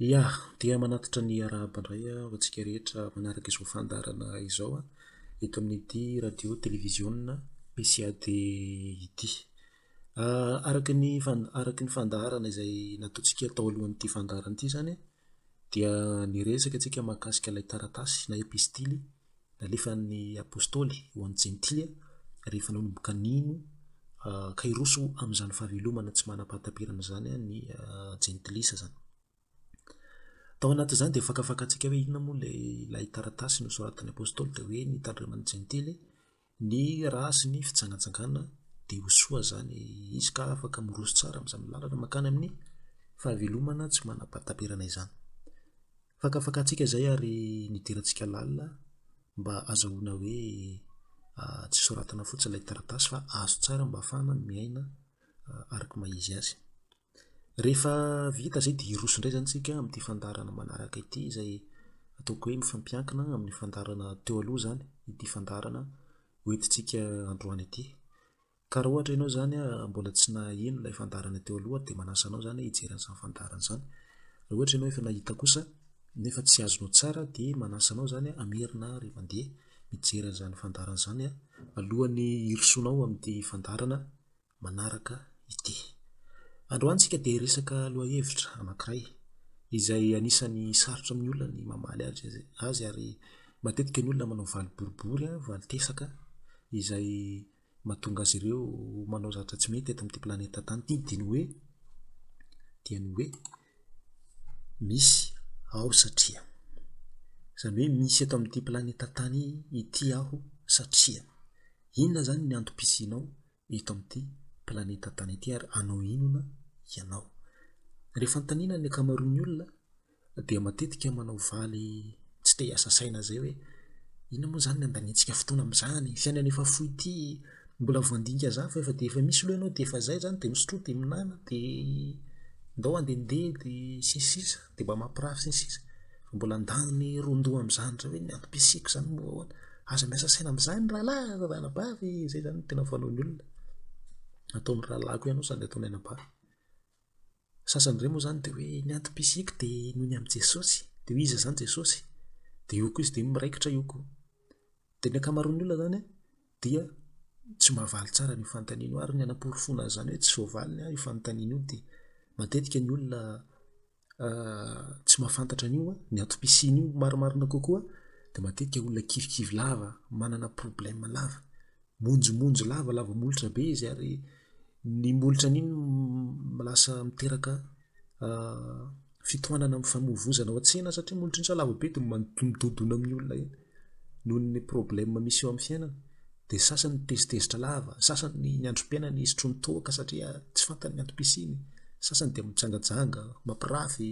Ya, dia manatitra ny arahaba indray ho antsika rehetra manaraka izao fandarana izao eto amin'ity radio televiziona PCAD ity. Araky ny fandaharana izay nataontsika tao alohan'ity fandarana ity zany dia niresaka antsika mahakasika ilay taratasy na epistily nalefan'ny apôstôly ho an'ny jentily rehefa nanomboka nino ka iroso amin'izany fahavelomana tsy manam-pahatapirana zany ny jentilisa zany. Tao anatin'izany dia fakafakantsika hoe inona moa ilay taratasy nosoratan'ny apôstôly dia hoe ny tandreman'ny jentily ny rasy ny fitsangatsangana dia ho soa zany izy ka afaka miroso tsara amin'izany lalana makany amin'ny fahavelomana tsy manam-pahatapirana izany. Fakafakantsika izay ary nidirantsika lalina mba azahoana hoe tsy soratana fotsiny ilay taratasy fa azo tsara mba ahafahana miaina araka mahizy azy. Rehefa vita izay dia iroso indray zany tsika amin'ity fandarana manaraka ity izay ataoko hoe mifampiankina amin'ny fandarana teo aloha zany ity fandarana hoentintsika androany ity. Ka raha ohatra ianao zany mbola tsy nahino ilay fandarana teo aloha dia manasa anao zany hijery an'izany fandarana izany. Raha ohatra ianao efa nahita kosa nefa tsy azonao tsara dia manasa anao zany amerina ary mandeha mijery an'izany fandarana izany alohan'ny hirosonao amin'ity fandarana manaraka ity. Androany tsika dia resaka lohahevitra anankiray izay anisan'ny sarotra amin'ny olona ny mamaly azy ary matetika ny olona manao valy boribory valy tesaka izay mahatonga azy ireo manao zavatra tsy mety eto amin'ity planeta tany ity dia ny hoe misy aho satria. Izany hoe misy eto amin'ity planeta tany ity aho satria. Inona zany ny antom-pisianao eto amin'ity planeta tany ity ary anao inona ianao. Rehefa antanina ny ankamaroan'ny olona dia matetika manao valy tsy te hiasa saina zay hoe inona moa zany ny andaniantsika fotoana amin'izany fiainana efa fohy ity mbola voandinika za fa efa misy loha ianao dia efa zay zany dia misotro dia minana dia ndao andendeha dia sisisa dia mba mampirafy sisisa mbola andaniny rondoa amin'izany hoe ny antom-pisiako zany moa ahoana aza miasa saina amin'izany rahalahy ranabavy zay zany tena fanaon'ny olona ataon'ny rahalahy koa ianao sady ataony anabavy. Sasany iray moa zany dia hoe ny antom-pisiako dia noho ny amin'i Jesosy dia iza zany Jesosy dia io koa izy dia miraikitra io koa dia ny ankamaroan'ny olona zany dia tsy mahavaly tsara ny fanontaniana ary ny anam-porofona zany hoe tsy voavaliny io fanontaniana io dia matetika ny olona tsy mahafantatra an'io ny antom-pisiana io marimarina kokoa dia matetika olona kivikivy lava manana problème lava monjomonjo lava molotra be izy ary ny molotra an'iny lasa miteraka fitohanana amin'ny famovozana ao an-tsena satria molotra ny salava be dia manododona amin'ny olona iny noho ny problème misy eo amin'ny fiainana dia sasany tezitezitra lava sasany ny androm-piainany sotrony toaka satria tsy fantany ny antom-pisiany sasany dia mitsangajanga mampirafy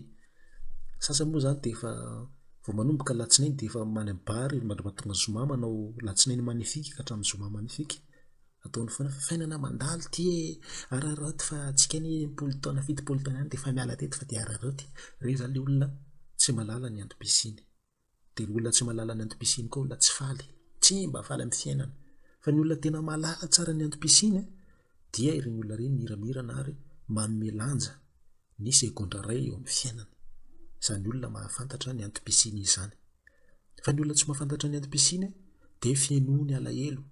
sasany moa zany dia efa vao manomboka latsinainy dia efa manambary mahatonga zoma manao latsinainy magnifique ka hatramin'ny zoma magnifique ataony foana fiainana mandalo ty araroty fa atsika ny 70 taona any dia efa miala teto fa dia araroty reo zany ilay olona tsy malala ny antom-pisiany dia ny olona tsy malala ny antom-pisiany koa olona tsy faly tsy mba faly amin'ny fiainana fa ny olona tena malala tsara ny antom-pisiany dia ireny olona ireny miramirana ary manome lanja ny segondra ray eo amin'ny fiainany izany olona mahafantatra ny antom-pisiany izany. Fa ny olona tsy mahafantatra ny antom-pisiany dia fienoany alahelo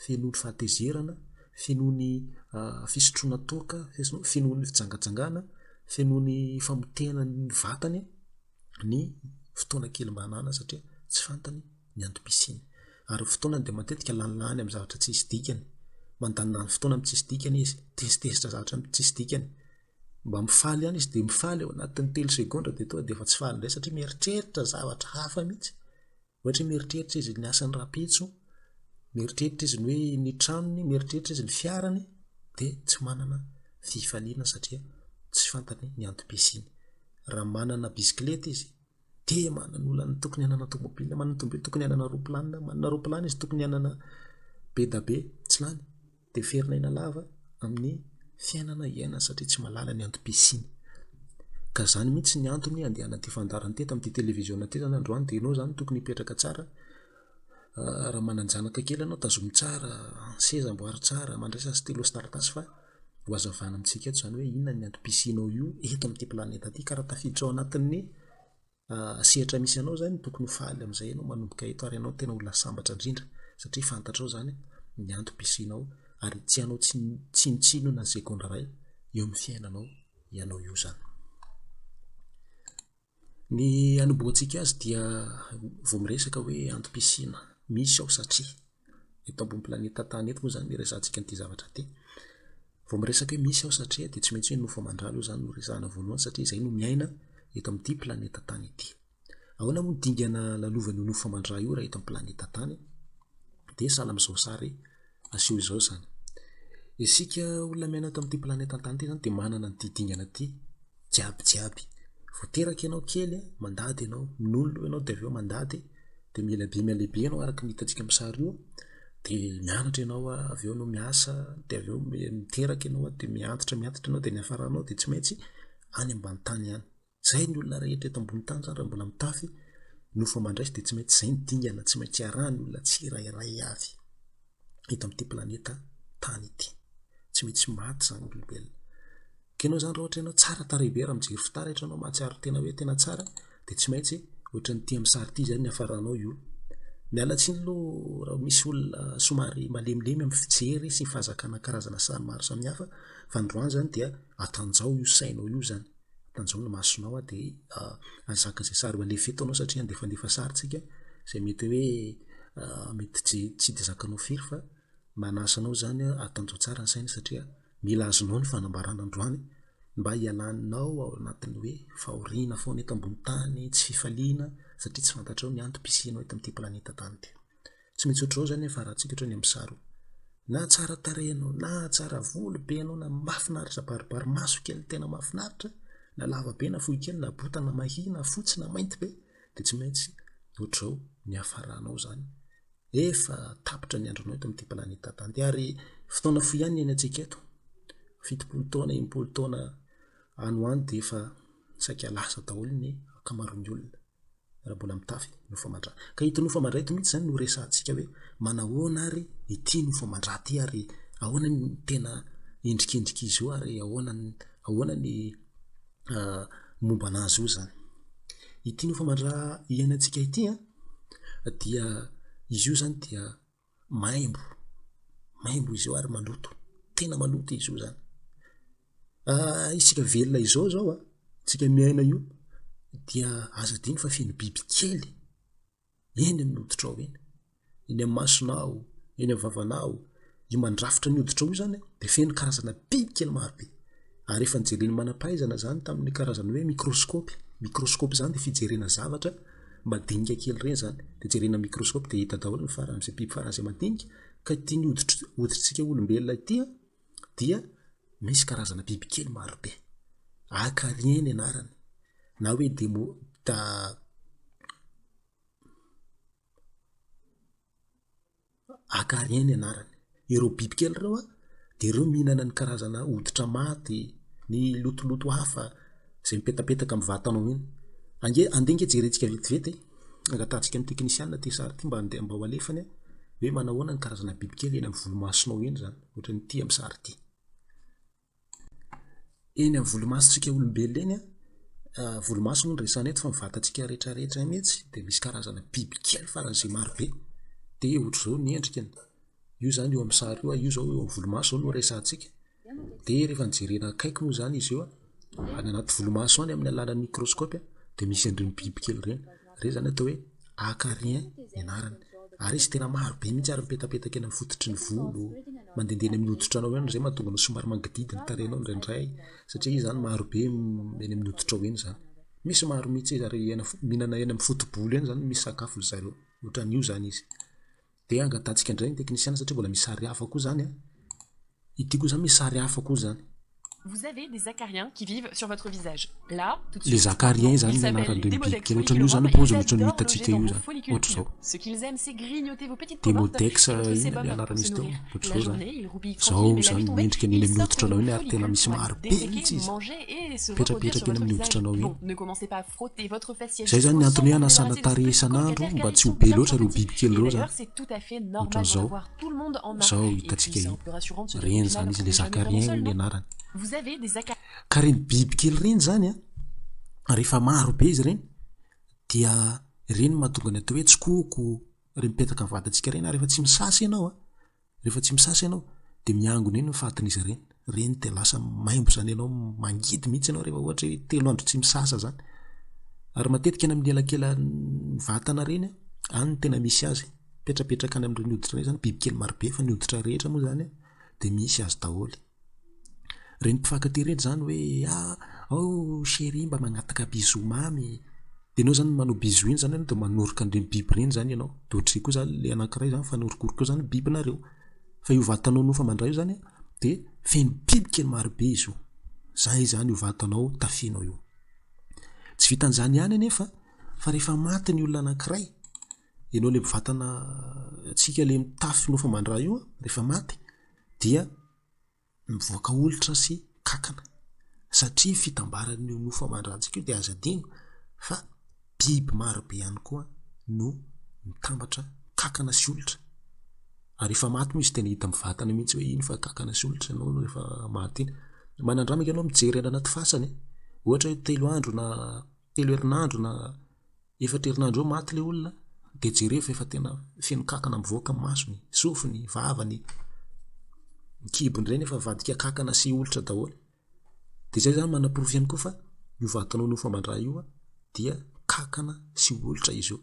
fienoany fahatezerana fienoany fisotroana toaka fienoany fitsangatsangana fienoany famotehana ny vatany ny fotoana kely mba hanana satria tsy fantany ny antom-pisiany ary fotoanany dia matetika lanilany amin'ny zavatra tsy hisy dikany mandanindany fotoana amin'ny tsisy dikany izy tezitezitra zavatra amin'ny tsisy dikany mba mifaly ihany izy dia mifaly ao anatin'ny 3 segondra dia tonga dia efa tsy faly indray satria mieritreritra zavatra hafa mihitsy ohatra mieritreritra izy ny asan'ny rapetso mieritreritra izy ny hoe ny tranony mieritreritra izy ny fiarany dia tsy manana fifaliana satria tsy fantany ny antom-pisiany. Raha manana bisikileta izy dia manana olana tokony hanana tomobila manana tomobila tokony hanana roplanina manana roplanina izy tokony hanana bedabe tsy lany dia ferinaina lava amin'ny fiainana iaina satria tsy malala ny antom-pisiany. Ka zany mihitsy ny antony andehanan'ity fandarana teto amin'ity televiziona ty zany androany dia ianao zany tokony hipetraka tsara raha mananjanaka kely ianao tazomy tsara seza amboary tsara mandraisa stylo sy taratasy fa ho hazavana amintsika eto zany hoe inona ny antom-pisianao io eto amin'ity planeta ity ka raha tafiditra ao anatin'ny sehatra misy anao zany tokony ho faly am'izay anao manomboka eto ary anao tena olona sambatra indrindra satria fantatrao zany ny antom-pisianao ary tsy anao tsinotsino na sekonda ray eo amin'ny fiainanao ianao io zany. Ny anomboantsika azy dia vao miresaka hoe antom-pisina misy ao satria eto ambony planeta tany eto moa zany miresantsika nyity zavatra ty. Vao miresaka hoe misy ao satria dia tsy maintsy hoe nofo aman-drano io zany no resahana voalohany satria izay no miaina eto amin'ity planeta tany ity. Ahoana moa dingana lalovan'io nofo aman-dra io raha eto amin'ny planeta tany dia sahala amin'izao sary aseho izao zany. Isika olona miaina eto amin'ity planeta tany ity zany dia manana ny dingana ity jiaby. Vao teraka ianao kely mandady ianao min'olona ianao dia avy eo mandady dia mialehibe ianao araka ny hitantsika amin'ny sary io dia mianatra ianao avy eo no miasa dia avy eo miteraka ianao dia miantitra ianao dia ny hafaranao dia tsy maintsy any ambany tany ihany. Zay ny olona rehetra eto ambony tany zany raha mbola mitafy nofo aman-draisy dia tsy maintsy zay ny dingana tsy maintsy arahany olona tsirairay avy eto amin'ity planeta tany ity. Tsy maintsy maty zany olombelona. Kenao zany raha ohatra ianao tsara tarehibe raha mijery fitaratra anao mahatsiaro tena hoe tena tsara dia tsy maintsy ohatra ny ity amin'ny sary ity zany ny hafaranao io. Miala tsiny aloha raha misy olona somary malemilemy amin'ny fijery sy ny fahazakana karazana sary maro samihafa fa androany zany dia atanjao io sainao io zany. Atanjao ny masonao dia azaka izay sary alefa eto anao satria andefandefa sary tsika izay mety hoe mety tsy dia zakanao firy fa manasanao zany atanjao tsara ny saina satria mila azonao ny fanambarana androany mba hialanao ao anatin'ny hoe fahoriana foana eto ambony tany tsy fifaliana satria tsy fantatrao ny antom-pisianao eto amin'ity planeta tany ity. Tsy maintsy ohatrao zany fa raha tsika ohatrany amin'ny sary na tsara tarehinao na tsara volo be anao na mahafinaritra baribary maso kely tena mahafinaritra na lava be na fohy kely na bota na mahia na fotsy na mainty be dia tsy maintsy ohatrao ny hafaranao zany efa tapitra ny andronao eto amin'ity planeta tany ity ary fotoana fohy ihany ny ainy antsika eto 70 taona 80 taona any ho any dia efa saika lasa daholo ny akamaroan'ny olona raha mbola mitafy nofo aman-dra. Ka ity nofo aman-dra ito mihitsy zany no resantsika hoe manahoana ary ity nofo aman-dra ity ary ahoana ny tena endrikendrika izy io ary ahoana ny momba anazy io zany. Ity nofo aman-dra iainantsika ity dia izy io zany dia maimbo izy io ary maloto tena maloto izy io zany. Isika velona izao tsika miaina io dia azo adiny fa feno biby kely eny amin'ny hoditra ao eny amin'ny masonao eny amin'ny vavanao io mandrafitra ny hoditra io zany dia feno karazana biby kely marobe ary efa nijerena manam-pahaizana zany tamin'ny karazana hoe mikrôskôpy zany dia fijerena zavatra madinika kely reny zany dia jerena mikrôskôpy dia hita daholo ny faran'izay biby faran'izay madinika ka ity ny hoditritsika olombelona ity dia misy karazana biby kely marobe akarien ianarany na hoe akarien ianarany ireo biby kely ireo dia ireo mihinana ny karazana hoditra maty ny lotoloto hafa izay mipetapetaka amin'ny vatanao iny. Andenga jerentsika vetivety angatantsika amin'ny teknisiana ty sary ty mba ho alefany hoe manahoana ny karazana biby kely eny amin'ny volomasonao eny zany ohatra ny ity amin'ny sary ty. Eny amin'ny volomasontsika olombelona eny volomaso no resana eto fa mivatantsika rehetrarehetra mihitsy dia misy karazana biby kely faran'izay marobe dia ohatra zao ny endrikany io zany eo amin'ny sary io io zao eo amin'ny volomaso no resantsika dia rehefa nijerena akaiky moa zany izy io any anaty volomaso any amin'ny alalan'ny mikrôskôpy dia misy an'ireny biby kely reny zany atao hoe akarien ianarany ary izy tena marobe mihitsy ary mipetapetaka eny amin'ny fototry ny volo mandendeny amin'ny hoditra anao eny izay mahatonga ny somary mangididiny tarehinao indraindray satria izy zany marobe eny amin'ny hoditra ao eny zany. Misy maro mihitsy izy ary mihinana eny amin'ny fotobolo eny zany misy sakafo zareo ohatran'io zany izy dia angatantsika indray ny teknisiana satria mbola misy sary hafa koa zany ity koa zany misy sary hafa koa zany. Vous avez des acariens qui vivent sur votre visage. Là, tout de les suite, acariens zany ils ny s'appellent anaran'ireny des biby modex kely ohatran'io folliculorum zany et paozy ils ohatran'ny adorent hitantsika loger dans io vos zany follicules ohatra zao pubères. Ce qu'ils aiment, c'est grignoter vos petites dia commandes modex et votre iny sébum ny pour anaran'izy se teo nourrir. ohatra La zao zany journée, ils roupillent zao tranquille, mais la nuit zany tombée, mendrika ny eny ils amin'ny sortent hoditra de anao vos iny ary tena follicules misy pour aller marobe déféquer, mihitsy izy manger et se reproduire petrapetraka sur eny votre amin'ny visage. hoditra anao iny. Bon, ne commencez pas à frotter votre fessier Zay zany jusqu'au ny sang antony hoe pour vous anasana débarrasser de ce tarehy petit isan'andro colocataire mba car ils tsy ho sont be bien loatra trop ireo petits. biby kely Et ireo zany d'ailleurs, c'est tout à fait normal d'en zao avoir. Tout le monde en a. zao Et hitantsika puis, c'est io un peu rassurant de se dire reny qu'au zany final, izy on les n'est jamais vraiment acariens seul, ny non? anarany Vous avez des acariens. ka reny biby kely reny zany rehefa maro be izy reny dia reny mahatonga ny atao hoe tsikoko reny mipetaka ny vatantsika reny rehefa tsy misasa ianao de miangona iny mifatin'izy reny de lasa maimbo zany ianao mangidy mihitsy ianao rehefa ohatra hoe 3 andro tsy misasa zany ary matetika any amin'ny elakelan'ny vatana reny any tena misy azy petrapetraka any amin'ireny hoditra reny zany bibikely marobe fa ny hoditra rehetra moa zany de misy azy daholo reny mpifankatia reny zany hoe ao chéri mba magnataka bisou mamy de ianao zany manao bisou iny zany de manoroka an'ireny biby reny zany ianao de ohatry koa zany le anankiray zany fanorokoroko zany bibinareo fa io vatanao nofa mandray io zany de feno bibikely marobe izy io zay zany io vatanao tafianao io tsy vitan'izany ihany anefa fa rehefa maty ny olona anankiray ianao le vatana atsika le mitafy nofa mandray io rehefa maty dia mivoaka olitra sy kakana satria fitambaran'ny nofa mandrantsika io de aza adino fa biby marobe ihany koa no mitambatra kakana sy olitra ary efa maty moa izy tena hita mivatana mihitsy hoe iny fa kakana sy olitra ianao rehefa maty iny manandramaka ianao mijery eny anaty fasany ohatra hoe 3 andro na 3 herinandro na 4 herinandro eo maty le olona de jerefa efa tena feno kakana mivoaka amin'ny masony sofiny vavany kibony reny efa vadika kakana sy olitra daholo de zay zany manaporofy ihany koa fa io vatanao nofa mandray io dia kakana sy olitra izy io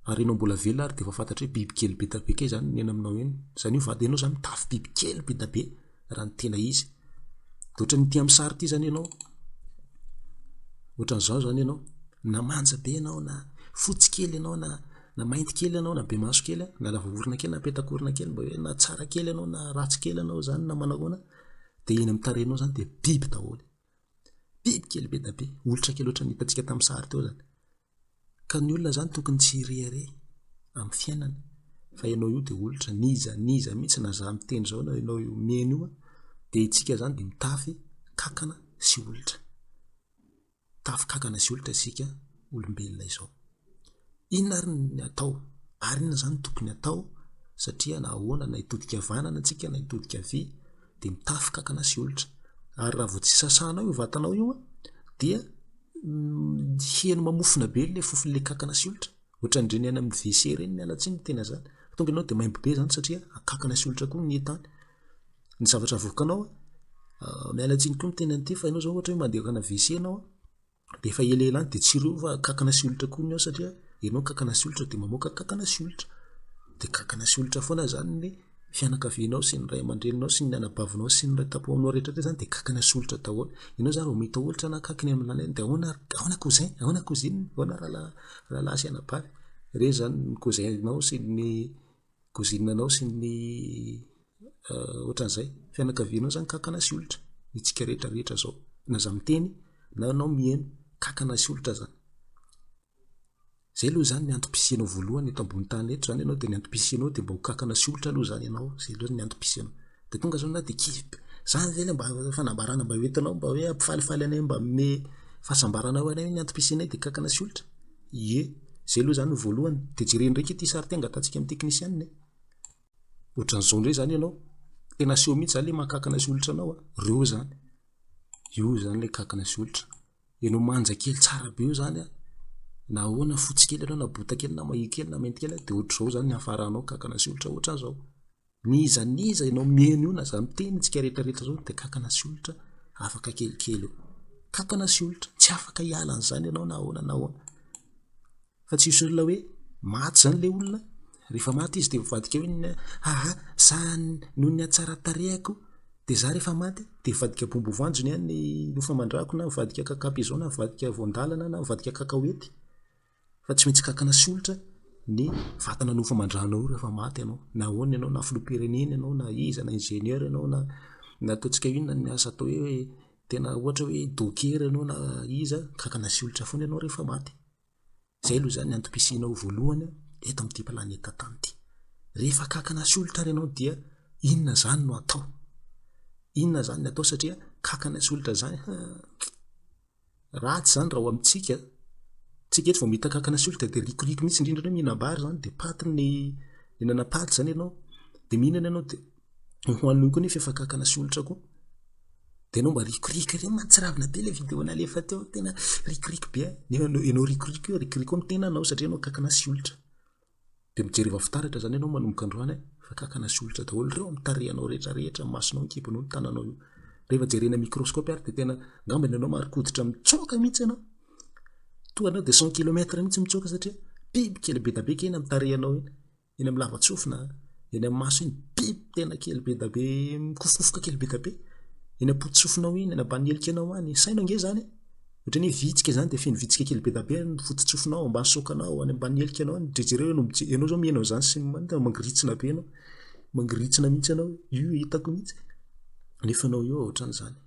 ary ianao mbola velona ary de efa fantatra hoe bibikely be tabe kay zany ny eny aminao eny zany io vady ianao zany mitafy bibikely be tabe raha ny tena izy de ohatra ny tia amin'ny sary ty zany ianao ohatran'izao zany ianao na manja be ianao na fotsy kely ianao na mainty kely ianao na be maso kely na lavaorona kely na petakorona kely mba hoe na tsara kely ianao na ratsy kely ianao zany na manahoana de eny amin'ny tarehinao zany de biby daholo biby kely be tabe olitra kely ohatra ny hitantsika tamin'ny sary teo zany ka ny olona zany tokony tsy rehare amin'ny fiainany fa ianao io de olitra niza mihitsy na za miteny zao na ianao io mieno io de itsika zany de mitafy kakana sy olitra tafy kakana sy olitra isika olombelona izao inona ary ny atao ary inona zany tokony atao satria na ahoana na hitodika vanana antsika na hitodika vy de mitafy kakana sy olitra ary raha vao tsy sasanao io vatanao io dia heno mamofona be le fofon'le kakana sy olitra ohatra ndreny any amin'ny WC reny ny alatsiny tena zany tonga ianao de maimbo be zany satria kakana sy olitra koa ny etany ny zavatra vokanao mialatsiny koa miteny an'ity fa ianao zao ohatra hoe mandeha kana WC ianao de efa elaela any de tsy reo fa kakana sy olitra koa ny ao satria ianao kakana sy olitra de mamoaka kakana sy olitra de kakana sy olitra foana zany ny fianakavianao sy ny ray aman-dreninao sy ny anabavinao sy ny ray tapoanao rehetra zany de kakana sy olitra daholo ianao zany vao mahita olitra na kakany amin'nany de ahoana cousin ahoana cousine ahoana rahalahy sy anabavy reny zany ny cousinanao sy ny cousinenao sy ny ohatran'izay fianakavianao zany kakana sy olitra itsika rehetrarehetra zao na za miteny na anao mieno kakana sy olitra zany zay aloha zany ny antom-pisianao voalohany eto ambony tany eto zany ianao de ny antom-pisianao de mba ho kakana sy olitra aloha zany ianao zay aloha ny antom-pisianao de tonga zao na de kivy zany vele mba fanambarana mba hoentinao mba hoe ampifalifaly anay mba me fahasambarana ho anay ny antom-pisianay de kakana sy olitra ie zay aloha zany voalohany de jereny ndraiky ity sary tenga atatsika amin'ny teknisianina ohatran'izao ndray zany ianao tena seho mihitsy zany le mahakakana sy olitra anao reo zany io zany le kakana sy olitra ianao manja kely tsara be io zany na ahoana fotsy kely ianao na bota kely na mahi kely na mainty kely de ohatr'izao zany ny hafaranao kakana sy olitra ohatran'izao niza ianao mieno io na za miteny itsika rehetrarehetra zao de kakana sy olitra afaka kelikely io kakana sy olitra tsy afaka hialan'izany ianao na ahoana fa tsy misy olona hoe maty zany le olona rehefa maty izy de mivadika hoe za noho ny atsara tarehako de za rehefa maty de vadika bombo vanjony any nofa mandrako na vadika kakapizao na vadika voandalana na vadika kakaoety fa tsy maintsy kakana sy olitra ny vatana nofa mandranao rehefa maty ianao na ahoana ianao na filoham-pirenena ianao na iza na ingénieur ianao na ataontsika inona ny asa atao hoe tena ohatra hoe docker ianao na iza kakana sy olitra foana ianao rehefa maty zay aloha zany antom-pisianao voalohany eto amin'ity planeta tany ity rehefa kakana sy olitra ianao dia inona zany no atao inona zany ny atao satria kakana sy olitra zany ratsy zany raha ho amintsika tsika eto vao mihita kakana sy olitra de rikoriko mihitsy indrindra hoe mihinam-bary zany de paty ny nanam-paty zany ianao de mihinana ianao de hoaniny koa nefa efa kakana sy olitra koa de anao mba rikoriko reny matsiravina be le vidéona alefa teo tena rikoriko be ianao rikoriko amin'ny tenanao satria anao kakana sy olitra de mijereva fitaratra zany ianao manomboka androany fa kakana sy olitra daholo reo amitarehanao rehetrarehetra masonao nkibonao ny tananao io rehefa jerena microscope ary de tena ngambany ianao marikoditra mitsoka mihitsy ianao toa anao de 100 km mihitsy mitsoka satria biby kely be dabe keny amitarehanao eny amin'ny lavatsofina eny amin'ny maso iny biby tena kely be dabe mikofofoka kely be dabe eny apotsofinao iny eny ambany helikanao any sainao nge zany ohatra ny vitsika zany de feno vitsika kely be dabe fototsofinao ambany sokanao any ambany helikanao any jejereo enao zao mienao zany sy mangiritsina be anao mangiritsina mihitsy anao io hitako mihitsy nefa anao io ohatran' zany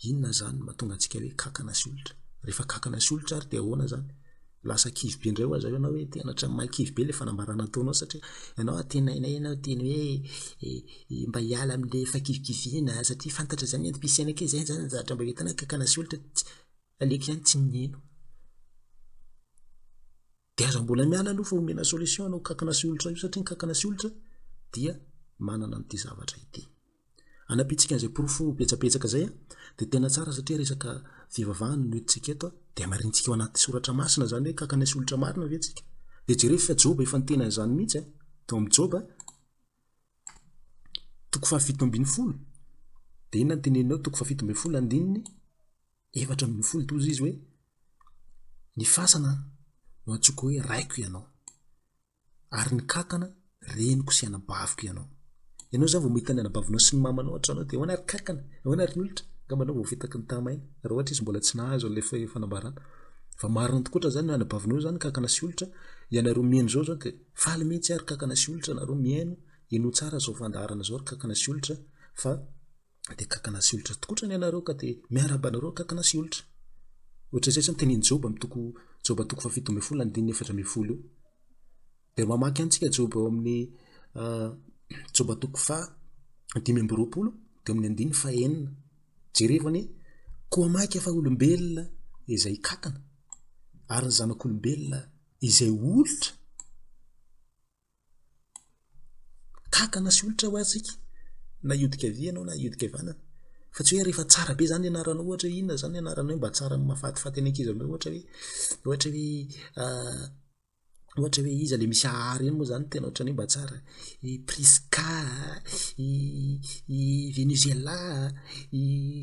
inona zany mahatonga antsika hoe kakana sy olitra rehefa kakana sy olitra ary de ahoana zany lasa kivy be indray hoazy ianao hoe tena tra mahakivy be le fanambarana ataonao satria ianao atenaina ianao teny hoe mba hiala am'le fakivikivina satria fantatra zany antom-pisiana ake zay zany zatra mba hoentina kakana sy olitra aleko zany tsy mineno de aza mbola miala aloha fa omena solution anao kakana sy olitra io satria ny kakana sy olitra dia manana an'ity zavatra ity anapitsika an'izay porofo petsapetsaka zay de tena tsara satria resaka fivavahana no entsika eto de marintsika ao anaty soratra masina zany hoe kakana sy olitra marina ve tsika de jereo fa joba efa nitena zany mihitsy to amin'ny joba toko 7:70 de inona ny teneninao toko 7:70 andininy 4:70 tozy izy hoe ny fasana no antsoko hoe raiko ianao ary ny kakana reniko sy anabaviko ianao zany vao mahita ny anabavinao sy ny mamanao atranao de hoana ary kakana hoana ary ny olitra ngamanao vao fitaky ny tamaina raha ohatra izy mbola tsy nahazo le fanambarana fa marina tokotra zany ny anabavinao zany kakana sy olitra ianareo mihaino zao zao de faly mihitsy ary kakana sy olitra nareo mihaino ino tsara zao fandaharana zao ary kakana sy olitra fa de kakana sy olitra tokotra ny anareo ka de miarabanareo kakana sy olitra ohatra zay zany teniny joba mitoko joba toko 7:70 andininy 4:70 io de mamaky antsika joba ao amin'ny joba toko 5:20 de amin'ny andininy 9 jerevany koa maika fa olombelona izay kakana ary ny zanak'olombelona izay olitra kakana sy olitra ho atsika na iodika vianao na iodika vanana fa tsy hoe rehefa tsara be zany anaranao ohatra inona zany anaranao hoe mba tsara ny mahafatifaty any ankizy aminao ohatra hoe iza le misy ahary eny moa zany tena ohatra ny mba tsara Priska Venezuela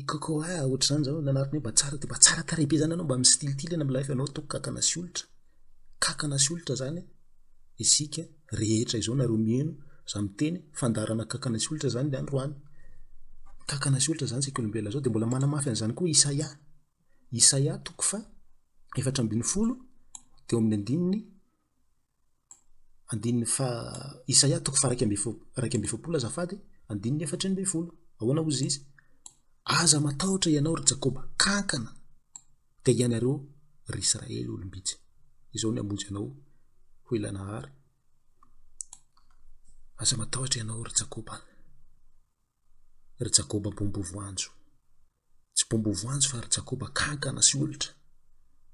Cocoa ohatra zany zao nanariny hoe mba tsara de mba tsara tarehy be zany anao mba amin'ny stilitily eny amin'ny life anao toko kakana sy olitra zany isika rehetra izao nareo mihaino za miteny fandarana kakana sy olitra zany le androany kakana sy olitra zany sika olombelona zao de mbola manamafy an'izany koa Isaia toko 4:70 de amin'ny andininy Isaia toko 1:20 azafady andininy 4:70 ahoana ozy izy aza matahotra ianao ry Jakoba kankana de ianareo ry Israely olombitsy izao ny amonjy anao ho ilanahary aza matahotra ianao ry Jakoba bombovoanjo tsy bombovoanjo fa ry Jakoba kankana sy olitra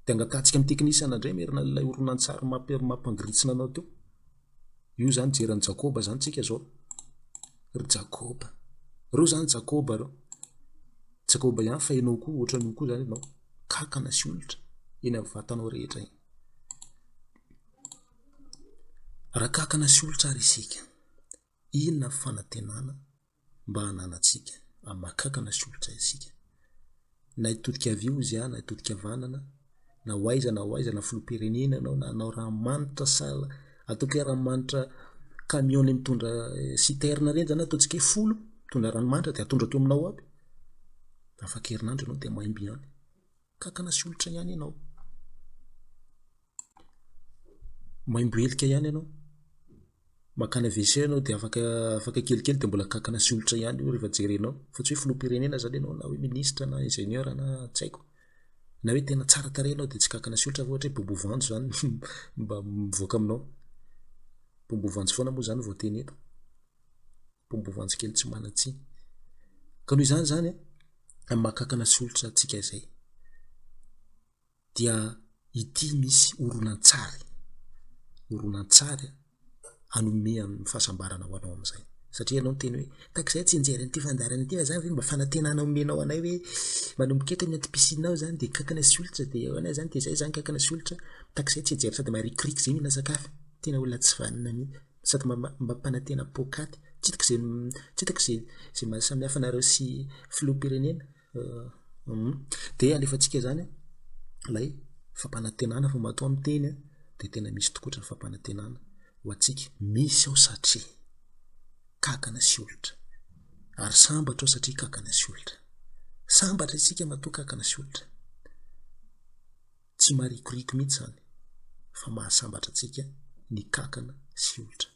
de angatatsika amin'ny teknisana indray merina ilay oronan-tsary mampangiritsina anao teo io zany jeran'ny Jakoba zany tsika zao ry Jakoba reo zany Jakoba ihany fa ianao koa ohatran'io koa zany ianao kakana sy olitra eny amin'ny vatanao rehetra iny raha kakana sy olitra ary isika inona fanantenana mba hananantsika amin'ny mahakakana sy olitra isika na hitodika avy io izy na hitodika vanana na hoaiza na filoham-pirenena anao na anao ranomanitra sala ataoko hoe ranomanitra camion mitondra citerne reny zany ataontsika hoe 10 mitondra ranomanitra de atondra teo aminao aby afaka herinandro ianao de maimby ihany kakana sy olitra ihany ianao maimbo helika ihany ianao makany WC ianao de afaka kelikely de mbola kakana sy olitra ihany io rehefa jerenao fa tsy hoe filoham-pirenena zany ianao na hoe ministra na ingénieur na tsy haiko na hoe tena tsara tarehy ianao de tsy kakana sy olitra fa ohatra hoe bombovoanjo zany mba mivoaka aminao bombovoanjo foana moa zany vao teny eto bombovoanjo kely tsy manan-tsiny ka noho izany zany amin'ny mahakakana sy olitra antsika izay dia ity misy oronan-tsary hanome amin'ny fahasambarana ho anao amin'izay satria anao teny hoe takizay tsy injery an'ity fandarana ity fa zany hoe mba fanantenana omenao anay hoe manomboka eto amin'ny piscine ao zany de kankana sy olitra de ana zany de zay zany kankana sy olitra takizay tsy injery sady marikoriky zay mihina sakafo tena olona tsy vanina mihitsy sady mampanantena pokaty tsitako zay mahasamy hafa nareo sy filoham-pirenena de alefantsika zany lay fampanantenana fa mato amin'ny teny de tena misy tokotra ny fampanantenana ho atsika misy ao satria kankana sy olitra ary sambatra ao satria kankana sy olitra sambatra isika matoa kankana sy olitra tsy marikoriko mihitsy zany fa mahasambatra atsika ny kankana sy olitra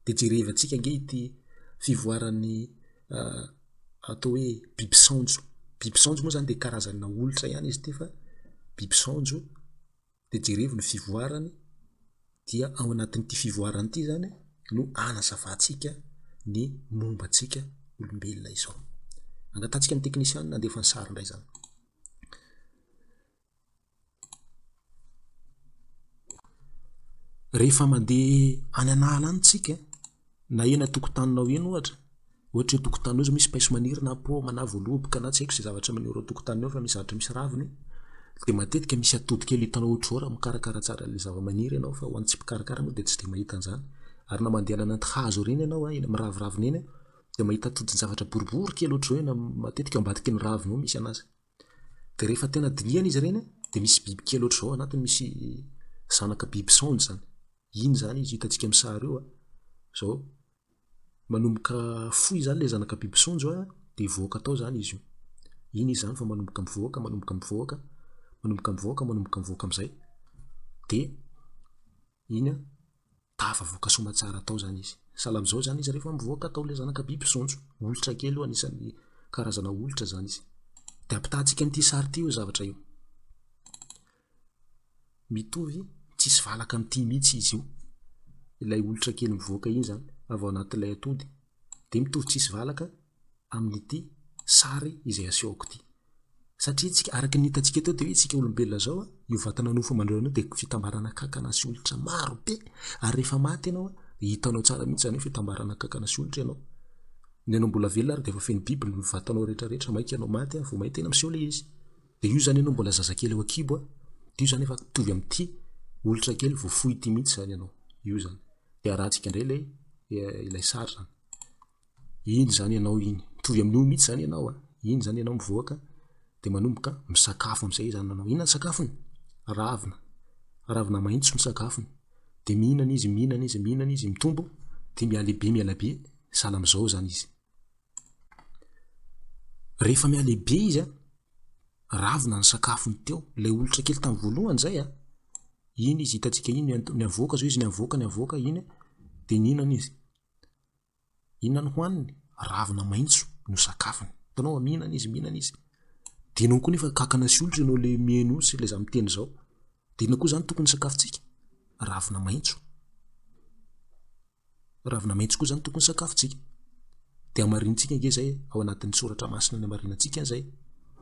de jerevantsika nge ity fivoaran'ny atao hoe biby saonjo moa zany de karazana olitra ihany izy ty fa biby saonjo de jerevo ny fivoarany dia ao anatin'ity fivoarany ity zany no anazavantsika ny mombantsika olombelona izao angatantsika amin'ny teknisiany nandefa ny sary indray zany rehefa mandeha any anala anytsika na ena tokotaninao eny ohatra hoe tokotaninao zao misy paiso maniry na poma na voaloboka na tsy haiko zay zavatra maniry ao tokotaninao fa misy zavatra misy raviny de matetika misy atody kely hitanao ohatroara mikarakara tsara le zava-maniry ianao fa ho an'ny tsy mpikarakara moa de tsy de mahita an'zany ary na mandeha anaty hazo reny ianao eny miraviraviny eny de mahita atodin-javatra boribory kely ohatro hoe matetika ambadiky ny raviny ao misy anazy de rehefa tena diniana izy reny de misy biby kely ohatro zao anatiny misy zanaka biby saonjo zany iny zany izy hitantsika amin'ny sary io zao manomboka foy zany le zanaka biby saonjo de voaka tao zany izy io iny izy zany fa manomboka mivoaka am'izay de iny tafavoaka somatsara tao zany izy salam'zao zany izy rehefa mivoaka tao le zanaka biby saonjo olitra kely io anisan'ny karazana olitra zany izy de ampitahantsika n'ity sary ty io zavatra io mitovy tsisy valaka amin'ity mihitsy izy io ilay olitra kely mivoaka iny zany avy ao anatin'ilay atody de mitovy tsisy valaka amin'ity sary izay asehoko ty satria tsika araky ny hitantsika teo de hoe tsika olombelona zao io vatana nofo mandroana de fitambarana kankana sy olitra maro be ary rehefa maty ianao de hitanao tsara mihitsy zany hoe fitambarana kankana sy olitra ianao ny anao mbola velona ary de efa feno biby ny vatanao rehetrarehetra maika ianao maty vao mahita tena miseho le izy de io zany ianao mbola zazakely eo akibo de io zany efa tovy amin'ity olitra kely vao fohy ty mihitsy zany ianao io zany de arahantsika indray ilay sary zany iny zany ianao iny tovy amin'io mihitsy zany ianao iny zany ianao mivoaka de manomboka misakafo am'izay zany nanao inona ny sakafony ravina maitso ny sakafony de mihinana izy mitombo de mialabe salam'zao zany izy rehefa mialabe izy ravina ny sakafony teo lay olitra kely tamin'ny voalohany zay iny izy hitantsika iny ny avoaka zao izy ny avoaka iny de mihinana izy inona ny hoaniny ravina maitso no sakafony tanao mihinana izy de nao koa nefa kankana sy olitra ianao le mihaino sy le za miteny zao de inona koa zany tokony sakafontsika ravina maitso koa zany tokony sakafontsika de amarintsika nge zay ao anatin'ny soratra masina ny amarinantsika zay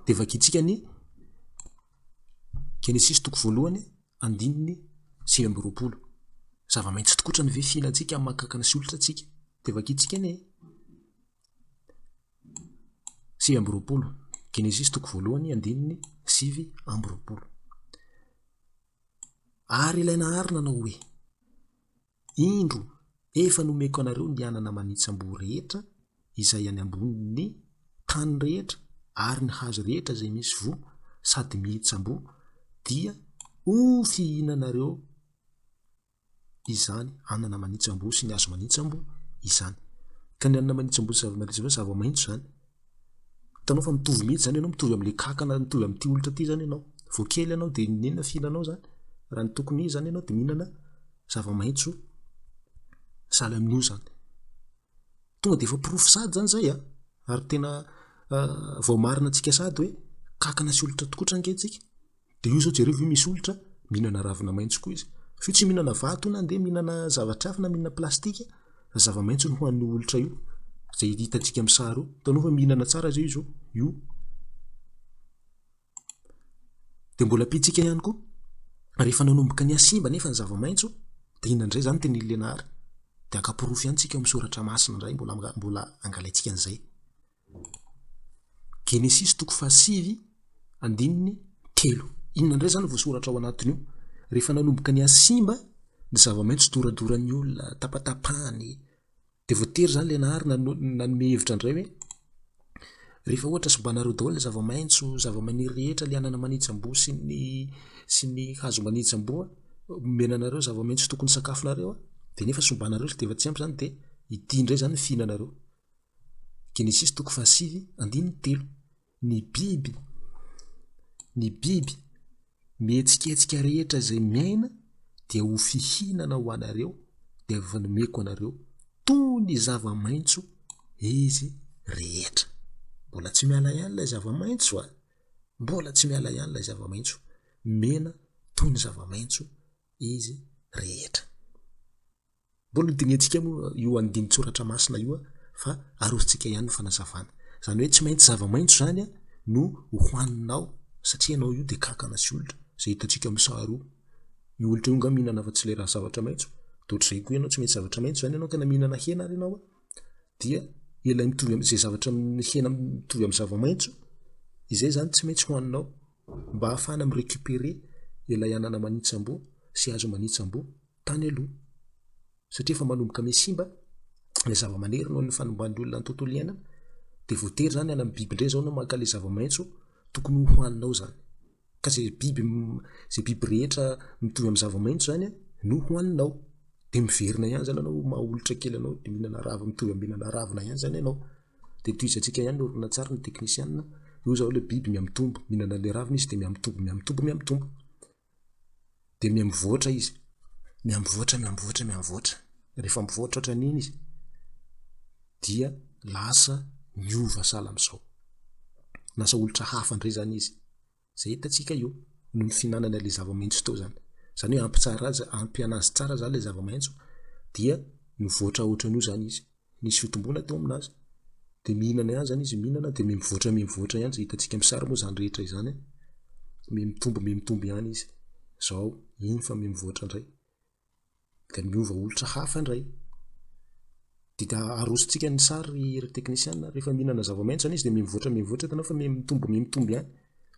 de vakitsika ny Genesis toko voalohany andininy 9 zava-maitso tokotra ny ve fihinantsika amin'ny kankana sy olitra tsika de vakitsika ny 9 Genesis toko voalohany andininy 9 ary ilaina arina anao hoe indro efa nomeko anareo ny anana manitsambo rehetra izay any ambonin'ny tany rehetra ary ny hazo rehetra zay misy vo sady mitsambo dia ho fihinanareo izany anana manitsambo sy ny hazo manitsambo izany ka ny anana manitsambo sy zava-maitso zany tanao fa mitovy mihitsy zany ianao mitovy am'le kankana mitovy am'ty olitra ty zany ianao vao kely ianao de nenona fihinanao zany raha ny tokony zany ianao de mihinana zava-maitso sahala amin'io zany tonga de efa pirofo sady zany zay ary tena vao marina antsika sady hoe kankana sy olitra tokotra angentsika de io zao jereo misy olitra mihinana ravina maitso koa izy fa tsy mihinana vato na andeha mihinana zavatra hafa na mihinana plastika zava-maitso ny hoan'ny olitra io zay hitantsika amin'ny sary io tanao fa mihinana tsara zay izy io de mbola pitsika ihany koa rehefa nanomboka ny asimba nefa ny zava-maitso de inona ndray zany teny Lenary dia akaporofo ihany tsika misoratra masina indray mbola angalaitsika an'izay. Genesis 4:5-3. Inona indray zany voasoratra ao anatin'io? Rehefa nanomboka ny asimba ny zava-maitso doradoran'ny olona tapatapahany dia voatery zany le nahary nanome hevitra indray hoe rehefa ohatra sobanareo daholo ny zava-maitso, zava-maniry rehetra le anana manitsambo sy ny hazo manitsambo menanareo zava-maitso tokony sakafonareo dia nefa sombanareo dia efa tsy ampy zany dia ity indray zany fihinanareo. Genesis 4:5-3. Ny biby mihetsiketsika rehetra izay miaina dia ho fihinana ho anareo dia efa nomeko anareo toy ny zava-maitso izy rehetra. Mbola tsy miala ihany ilay zava-maitso mbola tsy miala ihany ilay zava-maitso mena toy ny zava-maitso izy rehetra. Mbola dinetsika moa io andinin-tsoratra masina io fa arositsika ihany ny fanazavana. Zany hoe tsy maintsy zava-maitso zany no hohaninao satria ianao io dia kankana sy olitra izay hitantsika amin'ny sary io. Io olitra io nga mihinana fa tsy le raha zavatra maitso. Dia ohatr'izay koa ianao tsy maintsy zavatra maitso zany ianao ka na mihinana hena ary ianao dia ilay mitovy amin'izay zavatra hena mitovy amin'ny zava-maitso izay zany tsy maintsy hohaninao mba ahafahana mirécupérer ilay anana manitsambo sy hazo manitsambo tany aloha. Satria efa manomboka misimba ilay zava-maniry noho ny fanomban'ny olona ny tontolo iainana dia voatery zany any amin'ny biby indray zao no maka ilay zava-maitso tokony hohaninao zany. Ka izay biby rehetra mitovy amin'ny zava-maitso zany no hohaninao. Dia miverina ihany zany ianao mahaolitra kely anao dia mihinana rava mitovy amin'ny mihinana ravina ihany zany ianao. Dia toizantsika ihany ny orona tsara ny teknisianina io zao ilay biby miamitombo mihinana ilay ravina izy dia miamitombo dia miamivoatra izy miamivoatra. Rehefa mivoatra ohatran'iny izy dia lasa miova sahala amin'izao, lasa olitra hafa indray zany izy. Izay hitantsika io noho ny fihinanana ilay zava-maitso tao zany. Zany hoe ampy anazy tsara zany ilay zava-maitso dia mivoatra ohatran'io zany izy. Nisy fitomboana teo aminazy dia mihinana ihany zany izy mihinana dia mivoatra ihany izay hitantsika amin'ny sary moa zany rehetra izany mitombo ihany izy. Zao iny fa mivoatra indray dia miova olitra hafa indray. Dia arosontsika ny sary ry teknisianina rehefa mihinana zava-maitso zany izy dia mivoatra hitanao fa mitombo ihany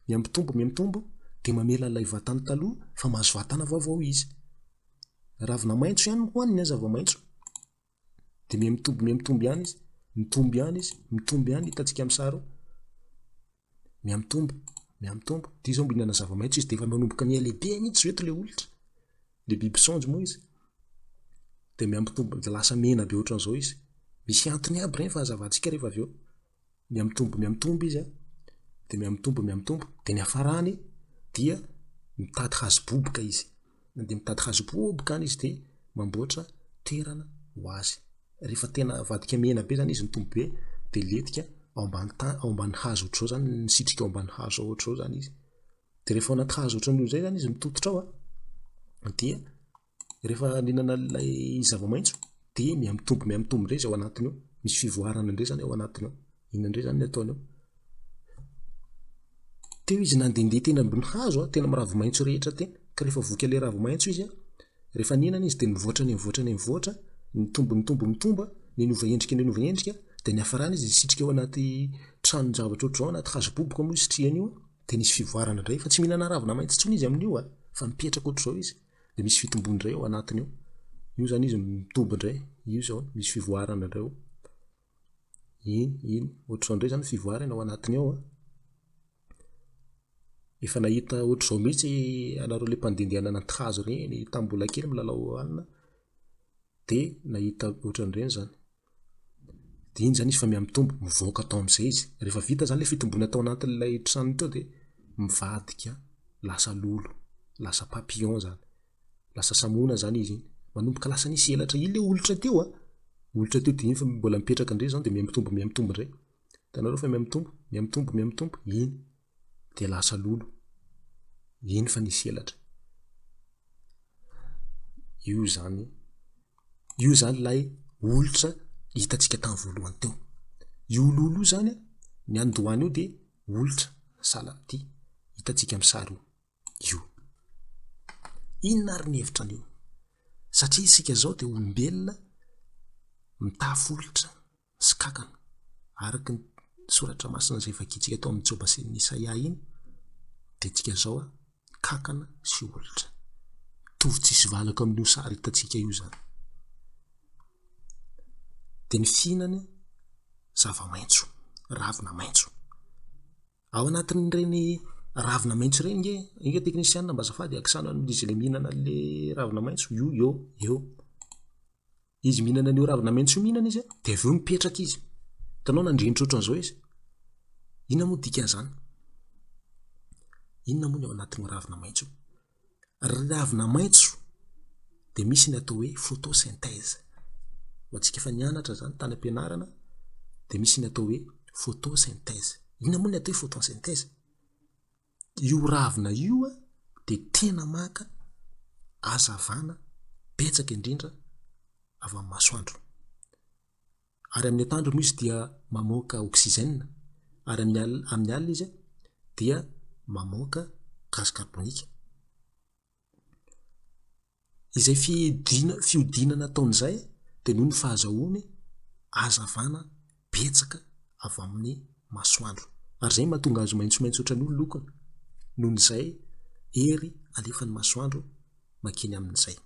miamitombo dia mamela ilay vatany taloha fa mahazo vatana vaovao izy. Ravina maitso ihany hohaniny zava-maitso dia miamitombo ihany izy mitombo ihany hitantsika amin'ny sary miamitombo dia izao mihinana zava-maitso izy dia efa manomboka ny lehibe mihitsy eto ilay olitra, ilay biby saonjo moa izy dia miamitombo dia lasa mena be ohatran'izao izy. Misy antony aby ireny fahazavantsika rehefa avy eo miamitombo izy dia miamitombo dia ny hafarany dia mitady hazo boboka izy. Dia mitady hazo boboka any izy dia mamboatra toerana ho azy. Rehefa tena avadika mena be zany izy mitombo be dia letika ao ambany hazo ohatr'izao zany misitrika ao ambany hazo ohatr'izao zany izy. Dia rehefa ao anaty hazo ohatran'izay zany izy mitototra ao dia rehefa nihinana ilay zava-maitso dia miamitombo indray izy ao anatiny ao. Misy fivoarana indray zany ao anatiny ao. Inona indray zany ny ataony ao? Teo izy nandehandeha tena ambony hazo tena amin'ny ravo-maitso rehetra teny ka rehefa voky ilay ravo-maitso izy rehefa nihinana izy dia mivoatra mitombo ny nova endrika dia ny hafarana izy sitrika ao anaty tranon-javatra ohatr'izao anaty hazo boboka moa sitriany io dia nisy fivoarana indray fa tsy mihinana ravina maitso intsony izy amin'io fa mipetraka ohatr'izao izy dia misy fitombony indray ao anatiny ao. Io zany izy mitombo indray io zao misy fivoarana indray ao. Iny ohatr'izao indray zany fivoarana ao anatiny ao. Efa nahita ohatr'izao mihitsy anareo ilay mpandehandeha anaty hazo ireny tambola kely milalao alina dia nahita ohatran'ireny zany. Dia iny zany izy fa miamitombo mivoaka tao amin'izay izy. Rehefa vita zany ilay fitomboana tao anatin'ilay tranony tao dia mivadika lasa lolo, lasa papillon zany, lasa samona zany izy. Manomboka lasa nisy elatra ilay olitra teo dia iny fa mbola mipetraka indray zany dia miamitombo indray. Hitanareo fa miamitombo iny dia lasa lolo. Iny fa nisy elatra. Io zany ilay olitra hitantsika tamin'ny voalohany teo. Io lolo io zany ny andohany io dia olitra salaty hitantsika amin'ny sary io. Inona ary ny hevitra an'io? Satria isika zao dia olombelona mitafolotra sy kakana araka ny soratra masina izay vakitsika tao amin'ny Jobasen'ny Isaia iny dia tsika zao kakana sy olitra tovy tsisy valaka amin'io sary hitantsika io zany. Dia ny fihinana zava-maitso, ravina maitso. Ao anatin'ireny ravina maitso ireny inge teknisianina mba azafady akisana amin'izy le mihinana le ravina maitso eo. Izy mihinana an'io ravina maitso mihinana izy dia avy eo mipetraka izy. Hitanao nandrenitr'ohatra an'izao izy. Inona moa dikan'izany? Inona moa ny ao anatin'ny ravina maitso? Ravina maitso dia misy ny atao hoe photosynthèse. Ho antsika efa nianatra zany tany am-pianarana dia misy ny atao hoe photosynthèse. Inona moa ny atao hoe photosynthèse? Io ravina io dia tena maka hazavana betsaka indrindra avy amin'ny masoandro. Ary amin'ny atoandro moa izy dia mamoaka oksizène, ary amin'ny alina izy dia mamoaka gaz carbonika. Izay fiodinana ataon'izay dia noho ny fahazahoany hazavana betsaka avy amin'ny masoandro. Ary zay mahatonga azy maitsomaitso ohatran'ny olo lokony. Noho izay hery alefan'ny masoandro makeny amin'izay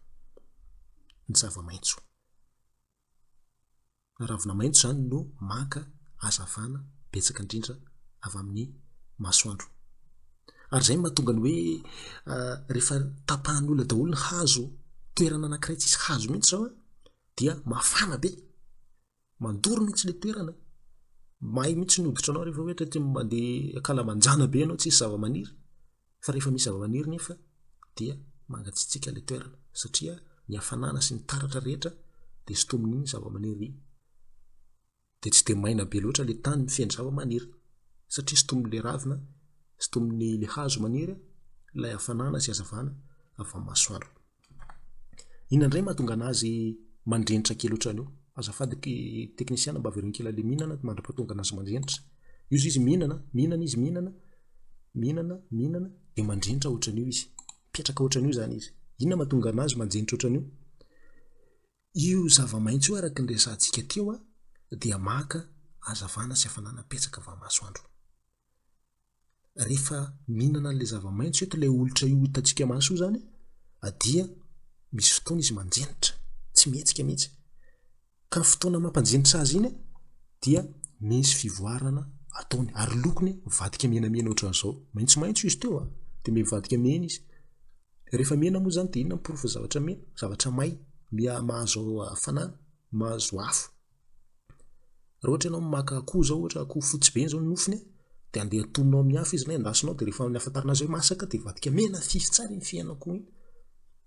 ny zava-maitso. Ravina maitso zany no maka hazavana betsaka indrindra avy amin'ny masoandro. Ary zay mahatonga ny hoe rehefa tapahan'olona daholo ny hazo, toerana anankiray tsisy hazo mihitsy zao dia mafana be, mandoro mihitsy le toerana, may mihitsy ny hoditranao rehefa ohatra tsy mandeha kalamanjana be ianao tsisy zava-maniry. Fa rehefa misy zava-maniry nefa dia mangatsiatsiaka le toerana satria ny hafanana sy ny taratra rehetra dia sotomin'ny zava-maniry. Dia tsy dia maina be loatra le tany mifehy zava-maniry satria sotomin'le ravina, sotomin'ny le hazo maniry ilay hafanana sy hazavana avy amin'ny masoandro. Inona indray mahatonga anazy mandrenitra kely ohatran'io? Azafady teknisiana mba averina kely le mihinana mandra-pahatonga anazy mandrenitra. Io izy mihinana dia mandrenitra ohatran'io izy, mipetraka ohatran'io zany izy. Inona mahatonga anazy mandrenitra ohatran'io? Io zava-maitso io araka ny resantsika teo dia maka hazavana sy hafanana betsaka avy amin'ny masoandro. Rehefa mihinana an'ilay zava-maitso eto ilay olitra io hitantsika maso io zany dia misy fotoana izy manjenitra, tsy mihetsika mihitsy. Ka fotoana mampanjenitra azy iny dia misy fivoarana ataony ary lokony mivadika menamena ohatran'izao. Maitsomaitso izy teo dia mivadika mena izy. Rehefa mena moa zany dia inona porofo zavatra mena? Zavatra may, mahazo hafanana, mahazo afo. Raha ohatra ianao maka akoho zao, ohatra akoho fotsy be zao ny nofony dia andeha atononao amin'ny afo izy na endasinao dia rehefa amin'ny afantarana azy hoe masaka dia vadika mena fify tsara iny fiainao akoho iny.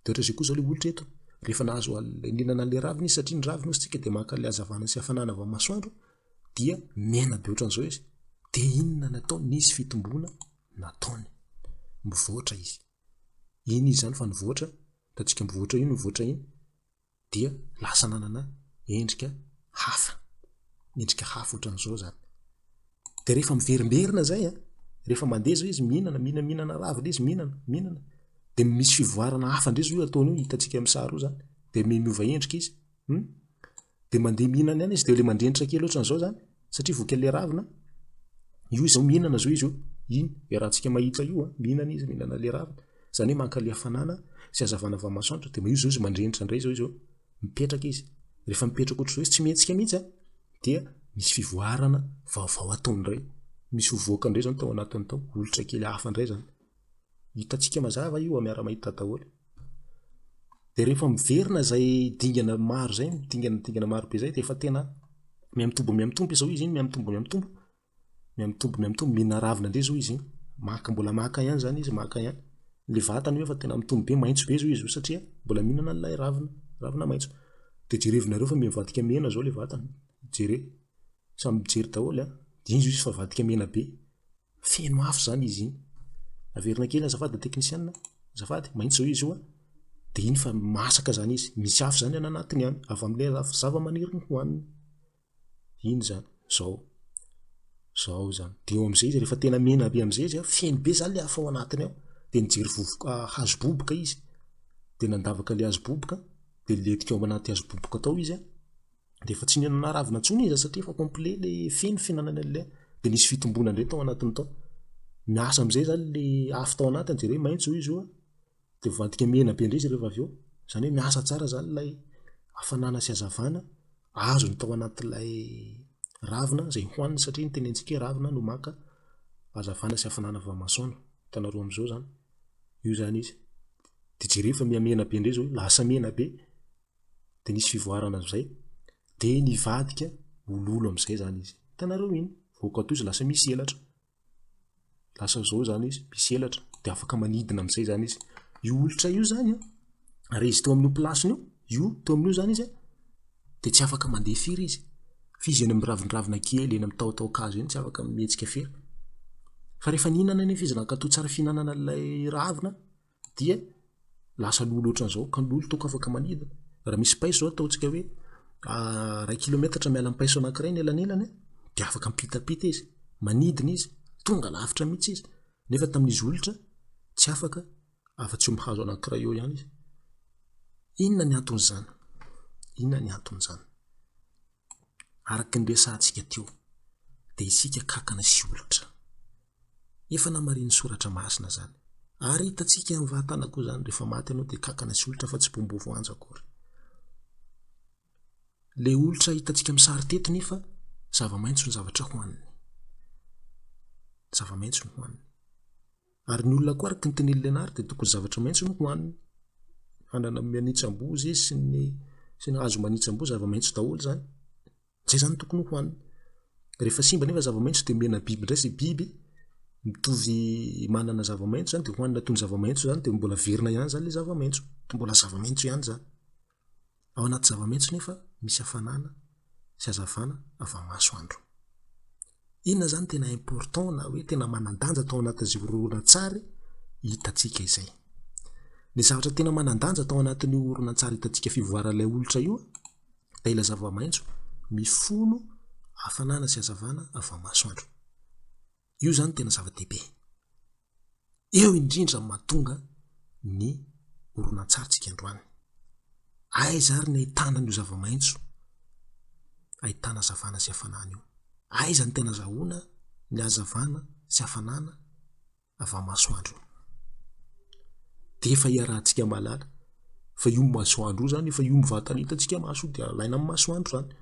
Dia ohatra izay koa zao le olitra eto, rehefa nahazo ninana le ravina izy satria ny ravina osintsika dia maka le hazavana sy hafanana avy amin'ny masoandro dia mena be ohatran'izao izy. Dia inona natao? Nisy fitomboana nataony, mivoatra izy. Iny izy zany fa nivoatra, hitantsika mivoatra iny mivoatra iny dia lasa nanana endrika hafa, endrika hafa ohatran'izao zany. Dia rehefa miverimberina zay rehefa mandeha zao izy mihinana ravina izy mihinana dia misy fivoarana hafa indray zao ataony io hitantsika amin'ny sary io zany. Dia miova endrika izy. Dia mandeha mihinana ihany izy dia le mandrenitra kely ohatran'izao zany satria voakan'le ravina. Io izao mihinana zao izy io. Iny rahantsika mahita io mihinana izy mihinana le ravina. Zany hoe maka le hafanana sy hazavana avy amin'ny masoandro dia io zao izy mandrenitra indray zao izy mipetraka izy. Rehefa mipetraka ohatran'izao izy tsy mihetsika mihitsy dia misy fivoarana vaovao ataony indray. Misy hovoaka indray zany tao anatiny tao, olitra kely hafa indray zany. Hitantsika mazava io miara-mahita daholo. Dia rehefa miverina zay dingana maro zay, dingana maro be zay dia efa tena miamitombo izao izy iny, miamitombo mihina ravina indray zao izy iny. Mbola maka ihany zany izy, maka ihany. Le vatany hoe efa tena mitombo be, maitso be zao izy satria mbola mihinana an'ilay ravina maitso. Dia jerevinareo fa mivadika mena zao le vatany. Samy mijery daholo dia iny izy fa vadika mena be. Feno afo zany izy iny. Averina kely azafady teknisiana, azafady maitso zao izy io dia iny fa masaka zany izy. Misy afo zany anatiny ihany avy amin'ilay zava-maniry hohaniny. Iny zany zao zany. Dia eo amin'izay izy rehefa tena mena be amin'izay izy feno be zany le afo ao anatiny ao. Dia nijery hazo boboka izy. Dia nandavaka le hazo boboka dia letika ao anaty hazo boboka tao izy dia efa tsy nihinana ravina intsony izy satria efa complet le feno fihinanana ilay dia nisy fitombona indray tao anatiny tao. Miasa amin'izay zany le afo tao anatiny jereo maitso izy io dia vivadika mena be indray izy rehefa avy eo. Zany hoe miasa tsara zany ilay hafanana sy hazavana azony tao anatin'ilay ravina izay hohaniny satria ny tenentsika hoe ravina no maka hazavana sy hafanana avy amin'ny masoandro. Hitanareo amin'izao zany io zany izy. Dia jereo fa mihamena be indray zao lasa mena be dia nisy fivoarana amin'izay dia nivadika ololo amin'izay zany izy. Hitanareo iny voaka toy izy lasa misy elatra, lasa zao zany izy misy elatra dia afaka manidina amin'izay zany izy. Io olitra io zany ary izy teo amin'io plasiny io teo amin'io zany izy dia tsy afaka mandeha firy izy. Fizy eny amin'ny ravindravina kely eny amin'ny taotaokazo eny tsy afaka mihetsika firy. Fa rehefa nihinana nefa izy nankatoy tsara fihinanana ilay ravina dia lasa lolo ohatran'izao ka lolo toko afaka manidina. Raha misy paiso zao ataontsika hoe 1 kilometatra miala amin'ny paiso anankiray ny elanelany dia afaka mipitapita izy, manidina izy, tonga lavitra mihitsy izy. Nefa tamin'izy olitra tsy afaka, afa-tsy eo mihazo anankiray eo ihany izy. Inona ny anton'izany? Inona ny anton'izany? Araka ny resantsika teo dia isika kankana sy olitra. Efa namariny soratra masina zany. Ary hitantsika amin'ny vatana koa zany rehefa maty ianao dia kankana sy olitra fa tsy bombo voanjo akory. Le olitra hitantsika amin'ny sary teto nefa zava-maitso ny zavatra hohaniny. Zava-maitso ny hohaniny. Ary ny olona koa araka ny tenen'ny Lenard dia tokony zavatra maitso ny hohaniny. Hanana manitsambozy sy ny hazo manitsambozy zava-maitso daholo zany. Zay zany tokony hohaniny. Rehefa simba nefa zava-maitso dia mena biby indray izay biby mitovy manana zava-maitso zany dia hohanina toy ny zava-maitso zany dia mbola verina ihany zany le zava-maitso. Mbola zava-maitso ihany zany. Ao anaty zava-maitso nefa misy hafanana sy hazavana avy amin'ny masoandro. Inona zany tena important na hoe tena manan-danja tao anatin'izay horonan-tsary hitantsika izay. Ny zavatra tena manan-danja tao anatin'ny horonan-tsary hitantsika fivoaran'ilay olitra io dia ilay zava-maitso mifono hafanana sy hazavana avy amin'ny masoandro. Io zany tena zava-dehibe. Eo indrindra mahatonga ny horonan-tsarintsika androany. Aiza ary ny ahitana an'io zava-maitso, ahitana hazavana sy hafanana io. Aiza ny tena zahoana ny hazavana sy hafanana avy amin'ny masoandro. Dia efa iarahantsika malala fa io masoandro io zany efa io mivantana hitantsika maso dia alaina amin'ny masoandro zany.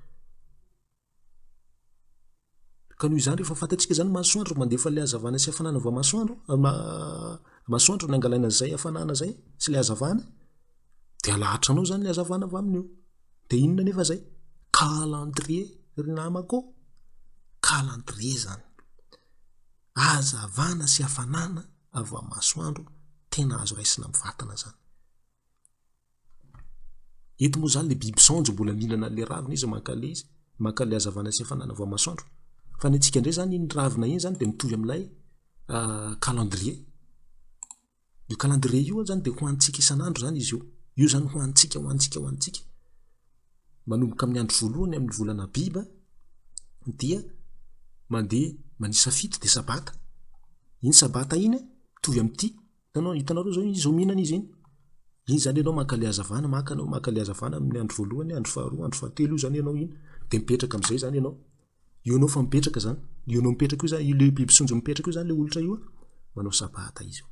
Ka noho izany rehefa fantatsika zany masoandro mandefa ilay hazavana sy hafanana avy amin'ny masoandro, masoandro ny angalaina izay hafanana izay sy ilay hazavana dia alahatra anao zany ilay hazavana avy amin'io. Dia inona nefa izay? Calendrier ry namako. Calendrier zany. Hazavana sy hafanana avy amin'ny masoandro tena azo raisina mivantana zany. Eto moa zany le biby saonjo mbola mihinana le ravina izy maka le hazavana sy hafanana avy amin'ny masoandro. Fa ny antsika indray zany iny ravina iny zany dia mitovy amin'ilay calendrier. Io calendrier io zany dia hoantsika isan'andro zany izy io. Io zany hoantsika. Manomboka amin'ny andro voalohany amin'ny volana biba dia mandeha manisa fito dia sabata. Iny sabata iny mitovy amin'ity. Hitanareo zao izy mihinana izy iny. Iny zany ianao maka le hazavana, maka le hazavana amin'ny andro voalohany, andro faharoa, andro fahatelo io zany ianao iny. Dia mipetraka amin'izay zany ianao. Io anao fa mipetraka zany. Io anao mipetraka io zany, ile biby sonjo mipetraka io zany le olitra io manao sabata izy.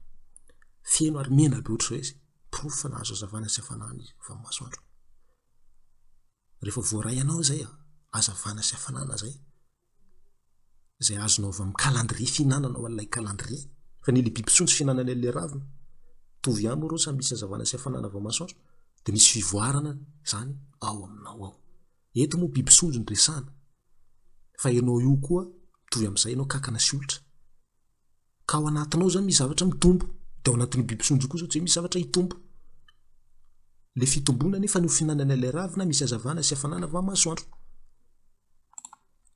Feno ary mena be ohatran'izay izy. Proof fa nahazo hazavana sy hafanana izy avy amin'ny masoandro. Rehefa voaray ianao izay hazavana sy hafanana izay azonao avy amin'ny calendrier fihinanana ao an'ilay calendrier. Fa ny le biby sonjo fihinanana ilay ravina tovy ihany moa reo samy misy hazavana sy hafanana avy amin'ny masoandro dia misy fivoarana zany ao aminao ao. Eto moa biby sonjo ny resahana. Fa ianao io koa mitovy amin'izay ianao kankana sy olitra. Ka ao anatinao zany misy zavatra mitombo. Dia ao anatin'ny biby sonjo koa zao tsy misy zavatra hitombo. Le fitombona nefa ny fihinanana ilay ravina misy hazavana sy hafanana avy amin'ny masoandro.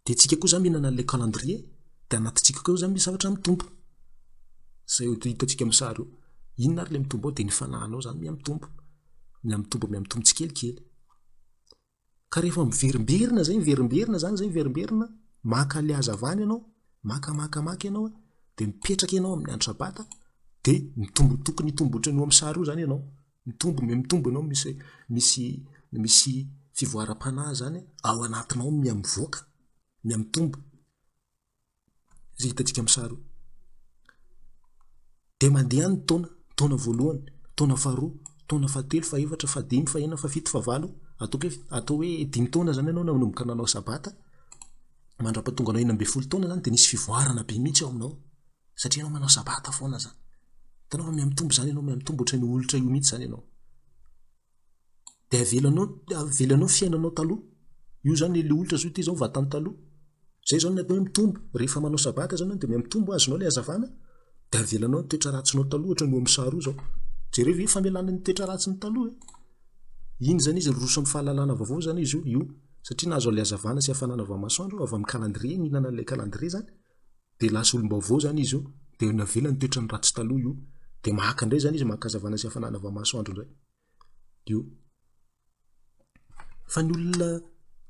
Dia tsika koa zany mihinana ilay calendrier dia anatintsika koa zany misy zavatra mitombo. Izay hitantsika amin'ny sary io. Inona ary ilay mitombo ao dia ny fanahinao zany miamitombo tsikelikely. Ka rehefa miverimberina zany, maka le hazavana ianao, maka ianao dia mipetraka ianao amin'ny andro sabata dia tokony hitombo ohatran'ny eo amin'ny sary io zany ianao. Mitombo ianao misy fivoaram-panahy zany ao anatinao miamivoaka miamitombo zay hitantsika amin'ny sary de mandeha ny taona voalohany, taona faharoa, taona fahatelo, fahaefatra, fahadimy, fahaenina, fahafito, fahavalo, atao hoe 5 taona zany ianao nanomboka nanao sabata mandrapatonga anao 9 taona zany de nisy fivoarana be mihitsy ao aminao satria ianao manao sabata foana zany. Tanao fa miamitombo zany ianao miamitombo ohatran'ny olitra io mihitsy zany ianao. De avelanao fiainanao taloha. Io zany le olitra zao ty zao vatany taloha. Zay zao ny atao hoe mitombo. Rehefa manao sabata zany de miamitombo azonao le hazavana de avelanao ny toetra ratsinao taloha ohatran'ny amin'ny sary io zao. Jereo ve famelana ny toetra ratsiny taloha e? Iny zany izy roson'ny fahalalana vaovao zany izy io satria nahazo le hazavana sy hafanana avy amin'ny masoandro avy amin'ny calendrier mihinana le calendrier zany de lasa olom-baovao zany izy io de navelany toetra ny ratsy taloha io de maka ndray zany izy maka hazavana sy hafanana avy amin'ny masoandro ndray. Io fa ny olona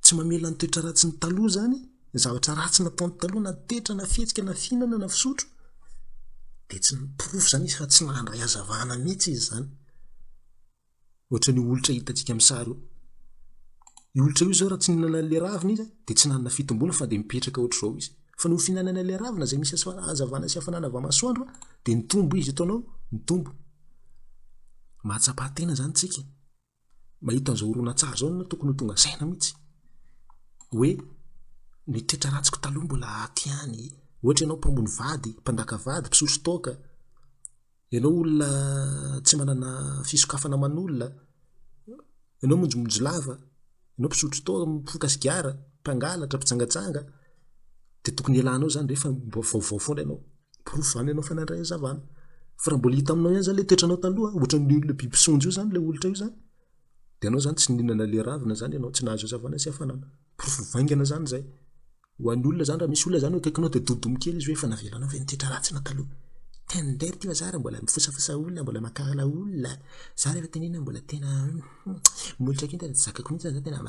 tsy mamela ny toetra ratsy ny taloha zany ny zavatra ratsy nataony taloha na tetra na fihetsika na fihinana na fisotro de tsy proof zany izy fa tsy nandray hazavana mihitsy izy zany. Ohatran'ny olitra hitantsika amin'ny sary io. Io olitra io zao raha tsy nihinana le ravina izy de tsy nanana fitombona fa de mipetraka ohatr'izao izy. Fa no fihinanana le ravina zay misy hazavana sy hafanana avy amin'ny masoandro de nitombo izy eto anao nitombo. Mahatsapa-tena zany tsika. Mahita an'izao horonan-tsary zao no tokony ho tonga saina mihitsy hoe ny toetra ratsiko taloha mbola aty ihany. Ohatra ianao mpambony vady, mpandaka vady, mpisotro toaka, ianao olona tsy manana fisokafana aman'olona, ianao monjomonjo lava, ianao mpisotro toaka, mifoka sigara, mpangalatra, mpitsangatsanga de tokony ilanao zany rehefa vaovao foana ianao. Proof zany ianao fa nandray hazavana. Fa raha mbola hita aminao ihany zany le toetranao taloha ohatran'ny le biby sonjo io zany le olitra io zany de ianao zany tsy nihinana le ravina zany ianao tsy nahazo hazavana sy hafanana. Proof vaingana zany zay. Ho an'ny olona zany raha misy olona zany akaikinao de dodomy kely izy hoe efa navelanao ve ny toetra ratsy na taloha. Tena ndery ty zara mbola mifosafosa olona mbola makala olona. Za rehefa tenena mbola tena molitra kinta de zakako mihitsy za tena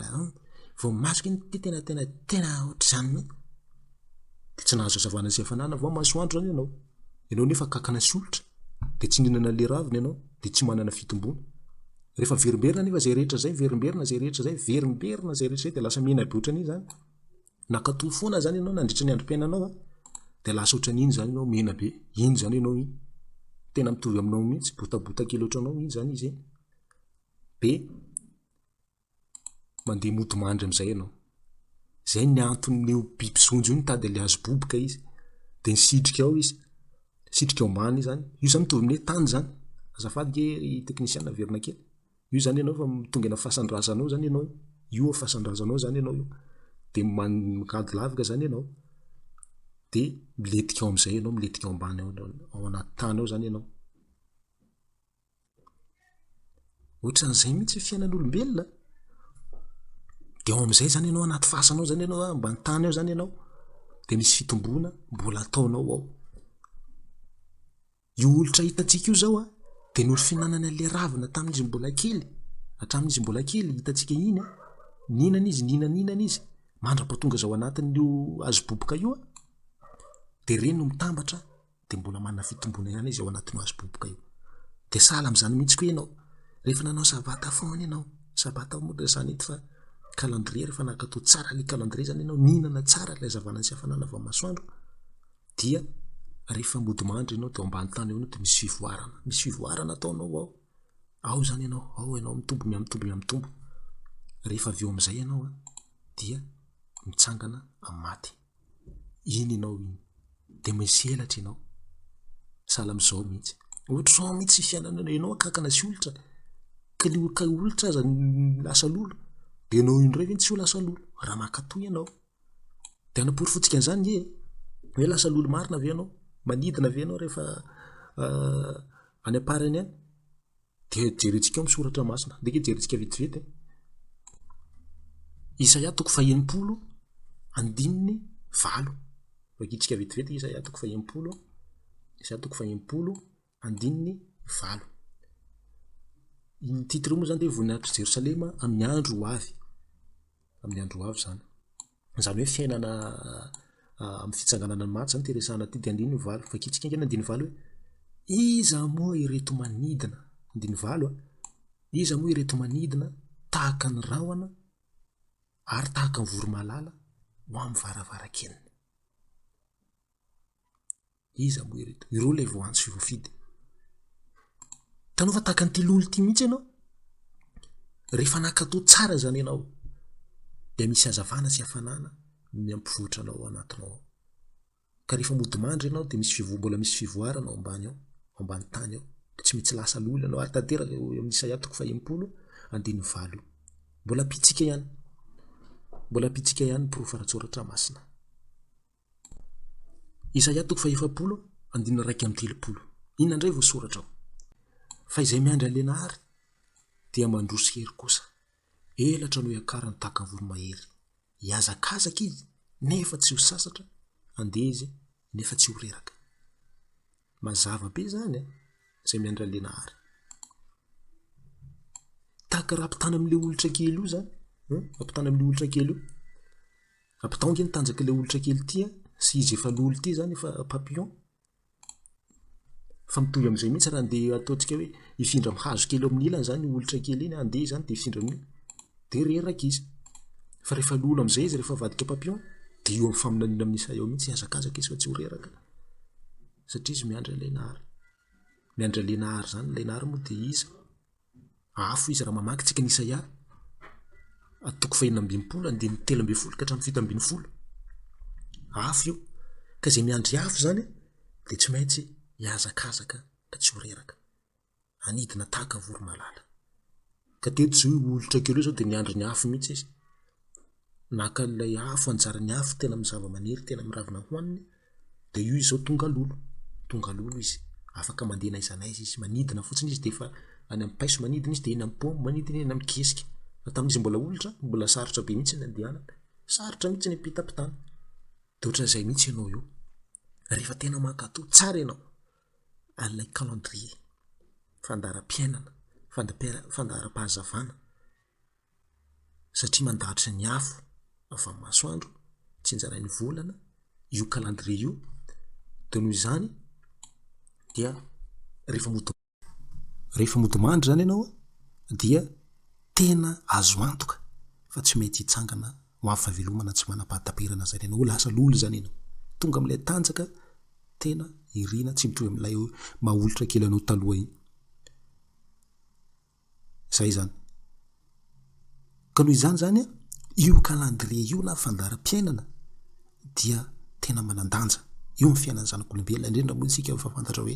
vao masoko iny ty tena ohatr'izany mihitsy. De tsy nahazo hazavana sy hafanana vao masoandro zany ianao. Ianao nefa kakana sy olitra de tsy nihinana le ravina ianao de tsy manana fitombona. Rehefa verimberina nefa zay rehetra zay verimberina zay rehetra zay verimberina zay rehetra zay de lasa mena be ohatran'iny zany. Nakatoy foana zany ianao nandritra ny androm-piainanao de lasa ohatran'iny zany ianao mena be. Iny zany ianao iny. Tena mitovy aminao mihitsy botabota kely ohatranao iny zany izy. De mandeha mody mandry am'zay ianao. Zay ny anton'io biby sonjo io nitady le hazo boboka izy de nisitrika ao izy. Sitrika ao ambany zany. Io zany mitovy amin'ny tany zany. Azafady ge teknisiana verina kely. Io zany ianao fa tonga ena fasan-drazanao zany ianao. Io fasan-drazanao zany ianao io. De mikady lavaka zany ianao. De miletika ao am'zay ianao miletika ao ambany ao anaty tany ao zany ianao. Ohatran'izay mihitsy fiainan'olombelona. De ao am'zay zany ianao anaty fasanao zany ianao ambany tany ao zany ianao. De misy fitombona mbola ataonao ao. Io olitra hitantsika io zao de noho fihinanana le ravina tamin'izy mbola kely. Hatramin'izy mbola kely hitantsika iny nihinana izy. Mandrapatonga zao anatin'io hazo boboka io de reny no mitambatra de mbola manana fitombona ihany izy ao anatin'io hazo boboka io. De sahala am'zany mihitsy koa ianao. Rehefa nanao sabata foana ianao. Sabata moa zany ito fa calendrier rehefa nakatao tsara le calendrier zany ianao nihinana tsara le hazavana sy hafanana avy amin'ny masoandro dia rehefa mody mandry ianao de ao ambany tany eo de misy fivoarana. Misy fivoarana ataonao ao. Ao zany ianao, ao ianao mitombo miamitombo. Rehefa avy eo am'zay ianao dia mitsangana amin'ny maty. Iny ianao iny. De misy elatra ianao. Sahala am'zao mihitsy. Ohatr'izao mihitsy fiainana ianao kakana sy olitra. Ka olitra aza lasa lolo. De ianao indray ve tsy ho lasa lolo? Raha makatoy ianao. De anapory fotsika an'izany ie. Hoe lasa lolo marina ve ianao? Manidina ve ianao rehefa any aparany any? De jerentsika ao misoratra masina. De jerentsika vetivety. Isaia 1:4. Vakitsika vetivety Isaia 1:4. Isaia 1:4. Iny titre moa zany de voninahitry Jerosalema amin'ny andro ho avy. Amin'ny andro ho avy zany. Zany hoe fiainana amin'ny fitsanganana ny maty zany teresana ty de 9:9. Vakitsika ingany 9:9 hoe iza moa ireto manidina 9:9 iza moa ireto manidina tahaka ny rahona ary tahaka ny voromalala ho amin'ny varavaran-keliny. Iza moa ireto? Ireo ilay voanjo sy voafidy. Tanao fa tahaka nyity lolo ity mihitsy ianao. Rehefa nakatao tsara zany ianao dia misy hazavana sy hafanana miampivoatra anao anatinao. Ka rehefa mody mandry ianao dia mbola misy fivoarana ao ambany ao, ambany tany ao. Tsy mitsy lasa lolo ianao ary tanteraka eo amin'ny isa toko 190. Mbola pitsika ihany. Mbola pitsika ihany porofaratsoratra masina. Isaia toko 130. Inona indray voasoratra ao? Fa izay miandry alenary dia mandroso hery kosa. Elatra no iakarany tahaka ny voromahery. Iazakazaka izy nefa tsy ho sasatra, andeha izy nefa tsy ho reraka. Mazava be zany izay miandry alenary. Tahaka raha ampitana amin'ilay olitra kely io zany, ampitana amin'ilay olitra kely io. Ampitaongy ny tanjaka ilay olitra kely ity sy izy efa lolo ity zany efa papillon. Fa mitovy amin'izay mihitsy raha andeha ataontsika hoe ifindra amin'ny hazo kely eo amin'ny ilany zany olitra kely iny, andeha zany dia ifindra amin'io dia reraka izy. Fa rehefa lolo amin'izay izy rehefa vadika papillon dia io amin'ny faminaniana amin'isa eo mihitsy hazakazaka izy fa tsy ho reraka. Satria izy miandry alenary. Miandry alenary zany, alenary moa dia iza? Afo izy raha mamaky tsika ny Isaia toko 4:3-7 ka hatramin'ny 7:10. Afo io. Ka izay miandry afo zany dia tsy maintsy hiazakazaka ka tsy ho reraka. Anidina tahaka ny voromalala. Ka teto zao olitra kely io zao dia miandry ny afo mihitsy izy. Naka ilay afo, anjara ny afo tena amin'ny zava-maniry, tena amin'ny ravina hoaniny, dia io izy zao tonga lolo. Tonga lolo izy. Afaka mandeha n'aiza n'aiza izy, manidina fotsiny izy dia efa any amin'ny paiso manidina izy dia eny amin'ny paoma manidina, eny amin'ny kesika. Fa tamin'izy mbola olitra, mbola sarotra be mihitsy ny andehanana. Sarotra mihitsy ny ampitampitana. Dia ohatran'izay mihitsy ianao io. Rehefa tena mankatoa tsara ianao an'ilay calendrier, fandaharam-piainana, fandaharam-pahazavana. Satria mandahatra ny afo avy amin'ny masoandro, tsinjarain'ny volana, io calendrier io. Dia noho izany dia rehefa mody mandry zany ianao dia tena azo antoka fa tsy mety hitsangana ho amin'ny fahavelomana tsy manam-pahatamperana zany ianao. Lasa lolo zany ianao. Tonga amin'ilay tanjaka tena irina, tsy mitovy amin'ilay maholitra kely anao taloha iny. Zay zany. Ka noho izany zany io calendrier io na fandaharam-piainana dia tena manan-danja. Io amin'ny fiainan'ny zanak'olombelona, indrindra moa isika efa fantatra hoe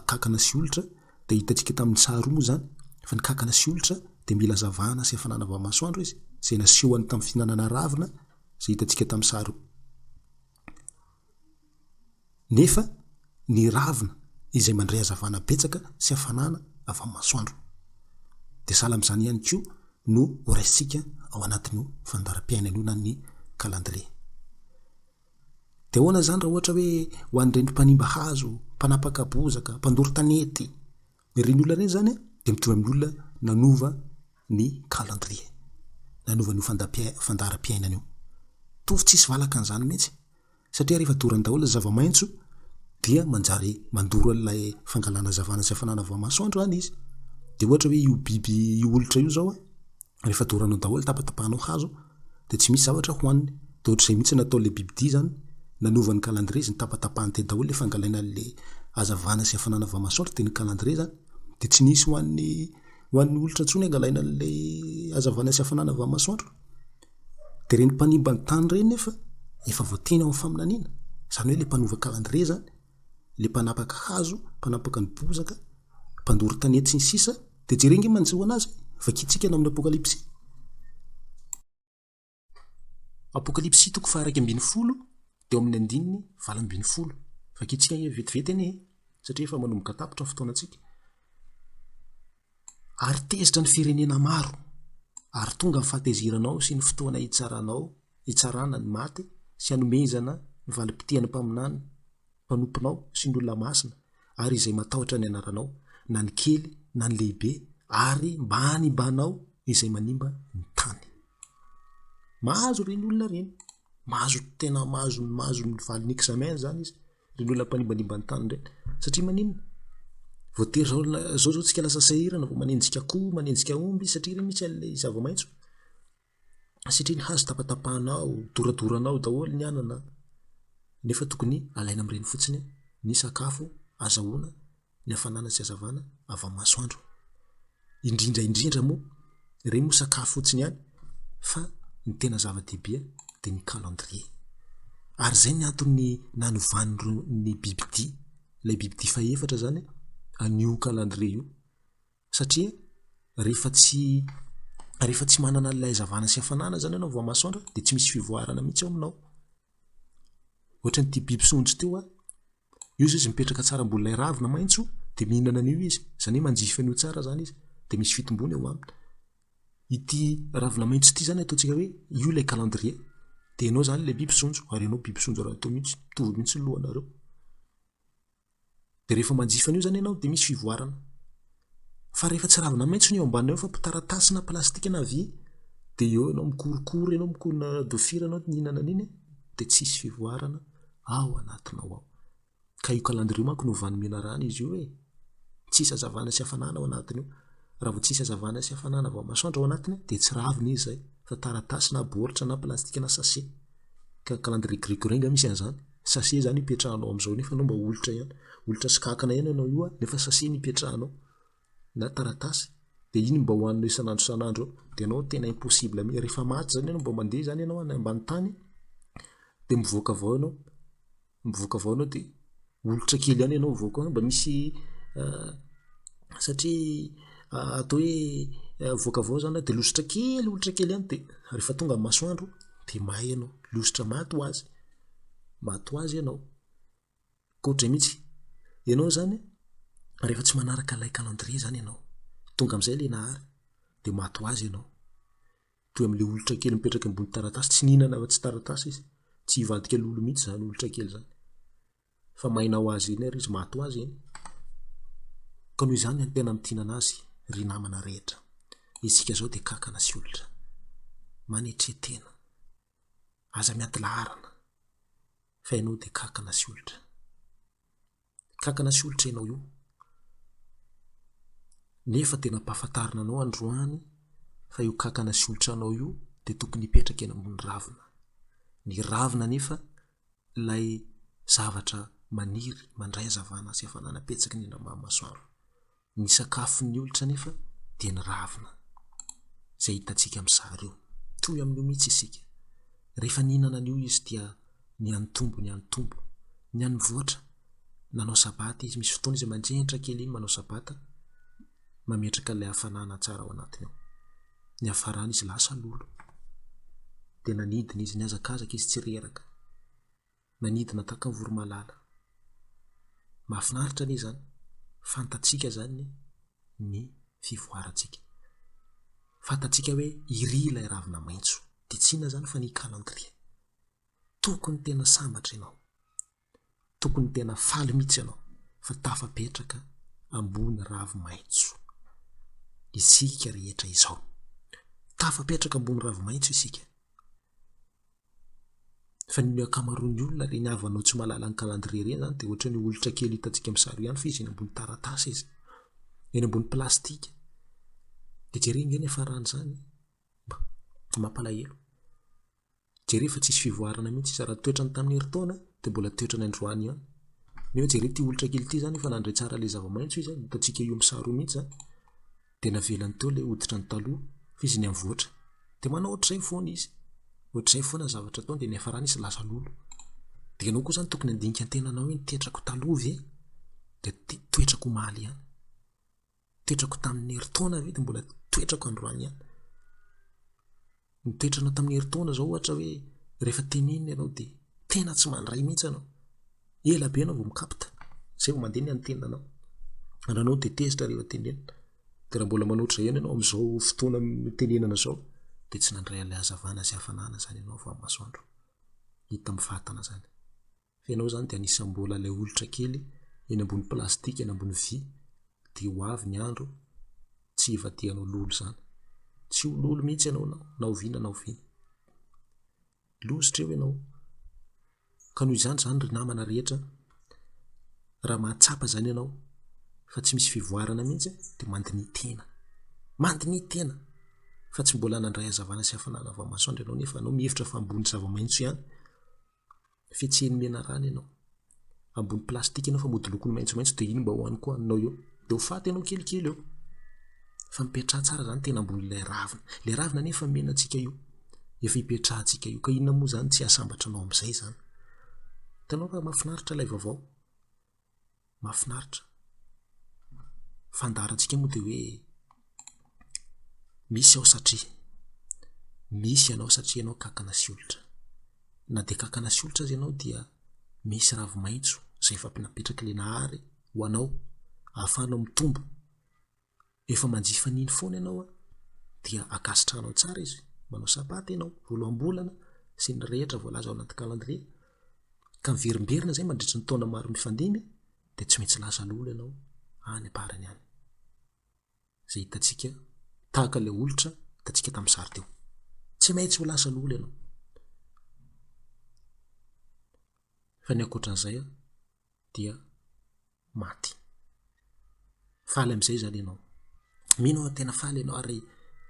kankana sy olitra dia hitantsika tamin'ny sary moa zany fa ny kankana sy olitra dia mila hazavana sy hafanana avy amin'ny masoandro izy, izay nasehony tamin'ny fihinanana ravina izay hitantsika tamin'ny sary. Nefa ny ravina izay mandray hazavana betsaka sy hafanana avy amin'ny masoandro. Dia sahala amin'izany ihany koa no horaisintsika ao anatin'io fandaharam-piainana io na ny calendrier. Dia ahoana zany raha ohatra hoe ho an'ireny mpanimba hazo, mpanapaka bozaka, mpandoro tanety, ireny olona ireny zany dia mitovy amin'ny olona nanova ny calendrier, nanova ny fandaharam-piainana io. Tovy tsisy valaka an'izany mihitsy. Satria rehefa dorany daholo zava-maitso dia manjary mandoro an'ilay fangalana hazavana sy hafanana avy amin'ny masoandro any izy. Dia ohatra hoe io biby io olitra io zao rehefa doranao daholo tapatapahanao hazo dia tsy misy zavatra hoaniny. Dia ohatr'izay mihitsy nataon'ilay bibidia zany, nanova ny calendrier izy, ny tapatapahany teny daholo ilay fangalaina an'ilay hazavana sy hafanana avy amin'ny masoandro dia ny calendrier zany. Dia tsy nisy ho an'ny olitra intsony angalaina an'ilay hazavana sy hafanana avy amin'ny masoandro. Dia ireny mpanimba ny tany ireny efa voateny ao amin'ny faminaniana. Izany hoe ilay mpanova calendrier zany, ilay mpanapaka hazo, mpanapaka ny bozaka, mpandoro tanety sy ny sisa, dia jerena nge manjoa anazy vakitsika ianao amin'ny apokalipsy. Apokalipsy toko 2:10 dia ao amin'ny 9:20. Vakitsika vetivety anie satria efa manomboka tapitra ny fotoanantsika. Ary tezitra ny firenena maro, ary tonga ny fahateziranao sy ny fotoana hitsarana ny maty sy hanomezana ny valim-pitihana mpaminany, mpanomponao sy ny olona masina, ary izay matahotra ny anaranao, na ny kely na ny lehibe, ary mba hanimbanao izay manimba ny tany. Mahazo ireny olona ireny, mahazo ny valin'ny examen zany izy, ireny olona mpanimbanimba ny tany ireny. Satria maninona? Voatery zao tsika lasa sahirana vao manenjika akoho, manenjika omby, satria ireny mihitsy an'ilay zava-maitso. asitriny hazo tapatapahanao doradoranao daholo ny anana nefa tokony alaina amin'ireny fotsiny ny sakafo azahoana ny hafanana sy hazavana avy amin'ny masoandro indrindra moa ireny moa sakafo fotsiny ihany fa ny tena zava-dehibe dia ny calendrier ary zay ny antony nanovany ny bibidia ilay bibidia fa efatra zany an'io calendrier io satria rehefa tsy manana ilay hazavana sy hafanana zany ianao vao masoandro dia tsy misy fivoarana mihitsy ao aminao ohatra ny biby sondro teo io izy mipetraka tsara ambony ilay ravina maitso dia mihinana an'io izy zany hoe manjifa an'io tsara zany izy dia misy fitombony eo aminy ity ravina maitso ity zany ataontsika hoe io ilay calendrier dia ianao zany ilay biby sondro ary ianao biby sondro raha atao mihitsy mitovy mihitsy ny lohanareo dia rehefa manjifa an'io zany ianao dia misy fivoarana fa rehefa tsy ravina maitso ny eo ambanina eo fa taratasy na plastika na vy dia eo ianao mikorokory ianao mikorona dofira ianao nihinana an'iny dia tsisy fivoarana ao anatinao ao ka io calendrier manko novany menarana izy io tsisy hazavana sy hafanana ao anatiny io raha vao tsisy hazavana sy hafanana vao masoandro ao anatiny dia tsy ravina izy zay fa taratasy na baoritra na plastika na sachet ka calendrier grégorien misy an'izany sachet zany ipetrahanao amin'izao nefa anao mba olitra ihany olitra sy kakana ihany ianao io nefa sachet nipetrahanao na taratasy dia iny mba hoaninao isanandro dia ianao tena impossible rehefa maty zany ianao mba mandeha zany ianao any ambany tany dia mivoaka avao ianao dia olitra kely ihany ianao mivoaka mba misy satria atao hoe voaka avao zany dia olitra kely ihany dia rehefa tonga amin'ny masoandro dia may ianao lositra maty ho azy ianao koatra mihitsy ianao zany rehefa tsy manaraka ilay calendrier zany ianao tonga amin'izay ilay nahary dia maty ho azy ianao toy amin'ilay olitra kely mipetraka ambony taratasy tsy nihinana tsy taratasy izy tsy hivadika lolo mihitsy zany olitra kely zany fa maina ho azy iny ary izy maty ho azy iny ka noho izany ny tena mitinana azy ry namana rehetra isika zao dia kakana sy olitra manetretena aza miaty laharana fa ianao dia kakana sy olitra ianao io nefa tena mpahafantarina anao androany fa io kakana sy olitra anao io dia tokony hipetraka eny ambony ravina ny ravina nefa ilay zavatra maniry mandray hazavana sy hafanana petsaka ny masoandro ny sakafon'ny olitra nefa dia ny ravina izay hitantsika amin'ny sary io toy amin'io mihitsy isika rehefa nihinana an'io izy dia ny antombo ny voatra nanao sabata izy misy fotoana izy mandrenitra kely iny manao sabata mametraka ilay hafanana tsara ao anatiny ao ny hafarana izy lasa lolo dia nanidina izy niazakazaka izy tsy reraka nanidina tahaka ny voromalala mahafinaritra anie zany fantatsika zany ny fivoarantsika fantatsika hoe iry ilay ravina maitso dia tsy inona zany fa ny calendrier tokony tena sambatra ianao tokony tena faly mihitsy ianao fa tafapetraka ambony ravi-maitso isika rehetra izao tafapetraka ambony ravi-maitso isika fa ny akamaroan'ny olona reny avanao tsy malala ny calendrier reny zany dia ohatra ny olitra kely hitantsika amin'ny sary ihany fa izy eny ambony taratasy izy eny ambony plastika dia jerena eny hafarana zany mampalahelo jerena fa tsisy fivoarana mihitsy izy raha toetrany tamin'ny herintaona dia mbola toetrany androany ihany nefa jerena ity olitra kely ity zany fa nandray tsara ilay zava-maitso izy hitantsika io amin'ny sary mihitsy zany dia navelany teo ilay hoditra ny taloha fa izy ny avoatra dia manao ohatr'izay foana izy ohatr'izay foana zavatra ataony dia ny hafarana izy lasa lolo dia ianao koa zany tokony handinika an-tenanao hoe nitetrako taloha ve dia toetrako omaly ihany toetrako tamin'ny herintaona ve dia mbola toetrako androany ihany ny toetranao tamin'ny herintaona zao ohatra hoe rehefa tenenina ianao dia tena tsy mandray mihitsy ianao ela be ianao vao mikapita izay vao mandeha ny antenanao raha anao tetezitra rehefa tenenina dia raha mbola manao ohatr'izay ihany ianao amin'izao fotoana tenenana zao dia tsy nandray ilay hazavana sy hafanana zany ianao vao amin'ny masoandro hita mifatana zany fa ianao zany dia anisan'ny mbola ilay olitra kely eny ambony plastika eny ambony vy dia ho avy ny andro tsy hivadianao lolo zany tsy ho lolo mihitsy ianao na oviana na oviana lositra eo ianao ka noho izany ry namana rehetra raha mahatsapa zany ianao fa tsy misy fivoarana mihitsy dia mandiny tena fa tsy mbola nandray hazavana sy hafanana avy masoandro ianao nefa anao mihevitra fa ambony zava-maitso ihany fihetsehany mena rano ianao ambony plastika ianao fa mody lokony maitsomaitso dia iny mba hoany koa anao eo dia ho faty ianao kelikely eo fa mipetraha tsara zany tena ambony ilay ravina nefa mena antsika io efa hipetrahantsika io ka inona moa zany tsy hasambatra anao amin'izay zany tanao fa mahafinaritra ilay vaovao mahafinaritra fandarantsika moa dia hoe misy ao satria misy ianao satria ianao kakana sy olitra na dia kakana sy olitra azy ianao dia misy ravi-maitso izay efa napetraka ilay nahary ho anao ahafahanao mitombo efa manjifa niny foana ianao dia akasitranao tsara izy manao sapaty ianao voalohambolana sy ny rehetra voalaza ao anaty calendrier ka miverimberina zay mandritry ny taona maro mifandimby dia tsy maintsy lasa lolo ianao any aparany any zay hitantsika tahaka ilay olitra hitantsika tamin'ny sary teo tsy maintsy ho lasa lolo ianao fa ny ankoatran'izay dia maty faly amin'izay zany ianao mino tena faly ianao ary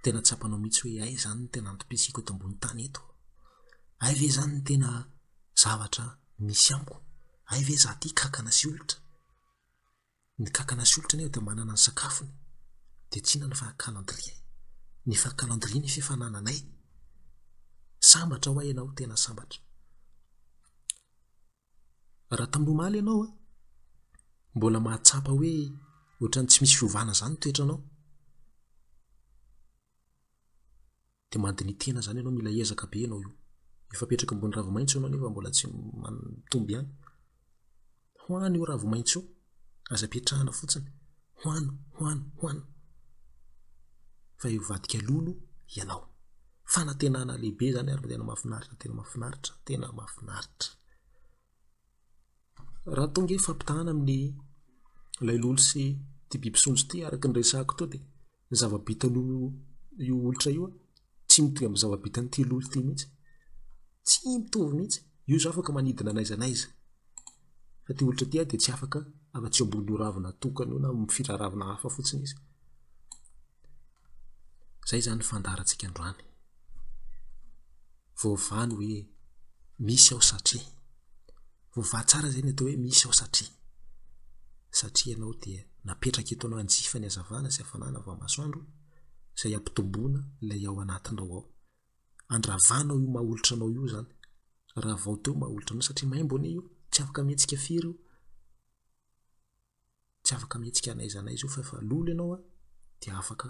tena tsapanao mihitsy hoe ay zany ny tena antom-pitsiko eto ambony tany eto ay ve zany ny tena zavatra misy amiko ay ve za ty kakana sy olitra ny kakana sy olitra nefa dia manana ny sakafony dia tsy inona fa calendrier ny fa calendrier ny fifanananay sambatra ho ay ianao tena sambatra raha tambomaly ianao mbola mahatsapa hoe ohatrany tsy misy fiovana zany toetranao dia mandiny tena zany ianao mila ezaka be ianao io efa petraka ambony ravi-maitso ianao nefa mbola tsy mitomby ihany hoany io ravi-maitso aza petrahana fotsiny hoany fa ivadika lolo ianao fanantenana lehibe zany ary tena mahafinaritra tena mahafinaritra raha tonga hoe fampitahana amin'ny ilay lolo sy ty bibisondro ty araka ny resako to dia ny zava-bitan'io io olitra io tsy mitovy amin'ny zava-bitan'ity lolo ty mihitsy tsy mitovy mihitsy io zao afaka manidina naizanaiza fa ty olitra ty dia tsy afaka afa-tsy ambony ravina tokana io na mifira ravina hafa fotsiny izy zay zany fandarantsika androany voavany hoe misy ao satria voava tsara zay ny atao hoe misy ao satria ianao dia napetraka eto anao anjifa ny hazavana sy hafanana vao masoandro izay ampitomboana ilay ao anatinao ao andravanao io mahaolitra anao io zany raha vao teo mahaolitra anao satria maimbony io tsy afaka mihetsika firy io tsy afaka mihetsika anaizanaiza io fa lolo ianao dia afaka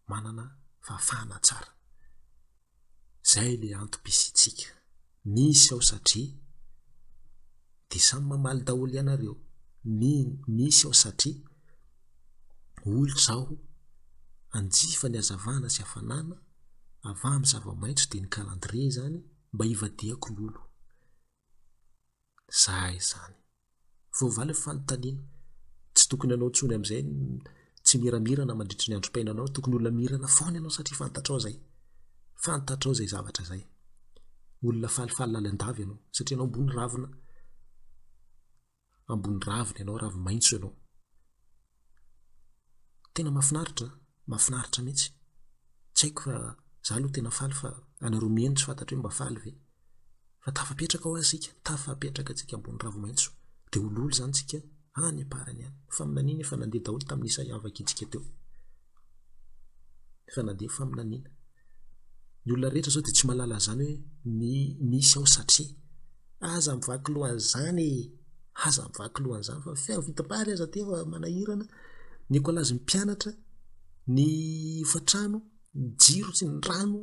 manana fahafahana tsara zay le antom-pisitsika misy ao satria dia samy mamaly daholo ianareo misy ao satria olitra zao anjifa ny hazavana sy hafanana avy amin'ny zava-maitso dia ny calendrier zany mba hivadiako lolo zay zany voavaly fanontaniana tsy tokony anao tsony amin'izay tsy miramirana mandritry ny androm-painanao tokony olona mirana foana ianao satria fantatrao zay zavatra zay olona falifaly lalandavy ianao satria ianao ambony ravina ianao ravi-maitso ianao tena mahafinaritra mihitsy tsy haiko fa za aloha tena faly fa anareo miheno tsy fantatra hoe mba faly ve fa tafapetraka ao asika tafapetraka antsika ambony ravi-maitso dia ololo zany tsika any aparany any fa minanina efa nandeha daholo tamin'isa iavaka itsika teo efa nandeha fa minanina ny olona rehetra zao dia tsy mahalala zany hoe misy ao satria aza mivaky lohan'izany fa fiavitam-pary aza ty fa manahirana ny ekolazy mpianatra ny fatrano ny jiro sy ny rano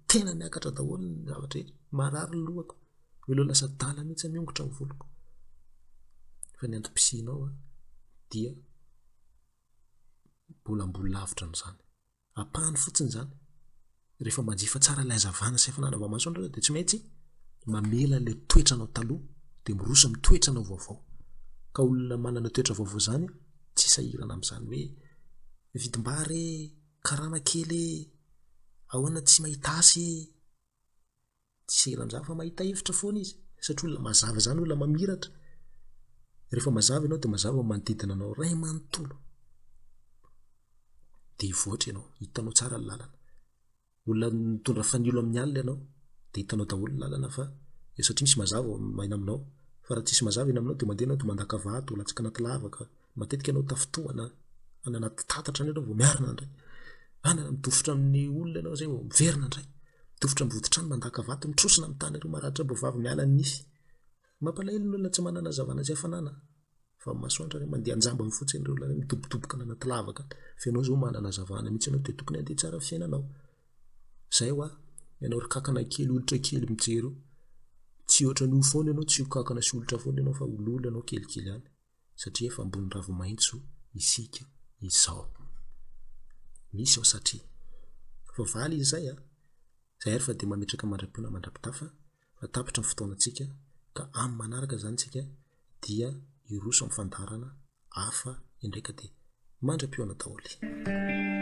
tena niakatra daholo ny zavatra marary ny lohako milo lasa dala mihitsy miongotra ny voloko fa ny antom-pisinao dia mbolambola lavitra n'izany apahany fotsiny zany rehefa manjifa tsara ilay hazavana sy hafanana vao masoandro dia tsy maintsy mamela ilay toetranao taloha dia miroso amin'ny toetranao vaovao ka olona manana toetra vaovao zany tsy sahirana amin'izany hoe vidim-bary karama kely ahoana tsy mahita asy tsy sahirana amin'izany fa mahita hevitra foana izy satria olona mazava zany olona mamiratra rehefa mazava ianao dia mazava manodidina anao ray manontolo dia hivoatra ianao hitanao tsara ny lalana olona mitondra fanilo amin'ny alina ianao dia hitanao daholo lalana fa satria misy mazava maina aminao fa raha tsisy mazava eny aminao dia mandeha anao dia mandaka vato latsaka anaty lavaka matetika ianao tafitohana any anaty tatatra any ianao vao miarina indray any mitofotra amin'ny olona ianao zay vao miverina indray mitofotra amin'ny voditrano mandaka vato mitrosina amin'ny tany ireo maratra bovavy miala ny nisy mampalahelo ny olona tsy manana zavana zay hafanana fa masoandra re mandeha anjamba ny fotsiny ireo olona midobodoboka any anaty lavaka fa ianao zao manana zavana mihitsy ianao dia tokony handeha tsara fiainanao zay hoa ianao ry kakana kely olotra kely mijery tsy ohatra ny ho foana ianao tsy ho kakana sy olotra foana ianao fa ololo ianao kelikely any satria efa ambony ravo-maitso isika izao misy ao satria fa valy izy zay zay ary fa dia mametraka mandram-piona mandrapitafa fa tapitra ny fotoanantsika ka amin'ny manaraka zany tsika dia iroso amin'ny fandarana hafa indraika dia mandram-piona daholo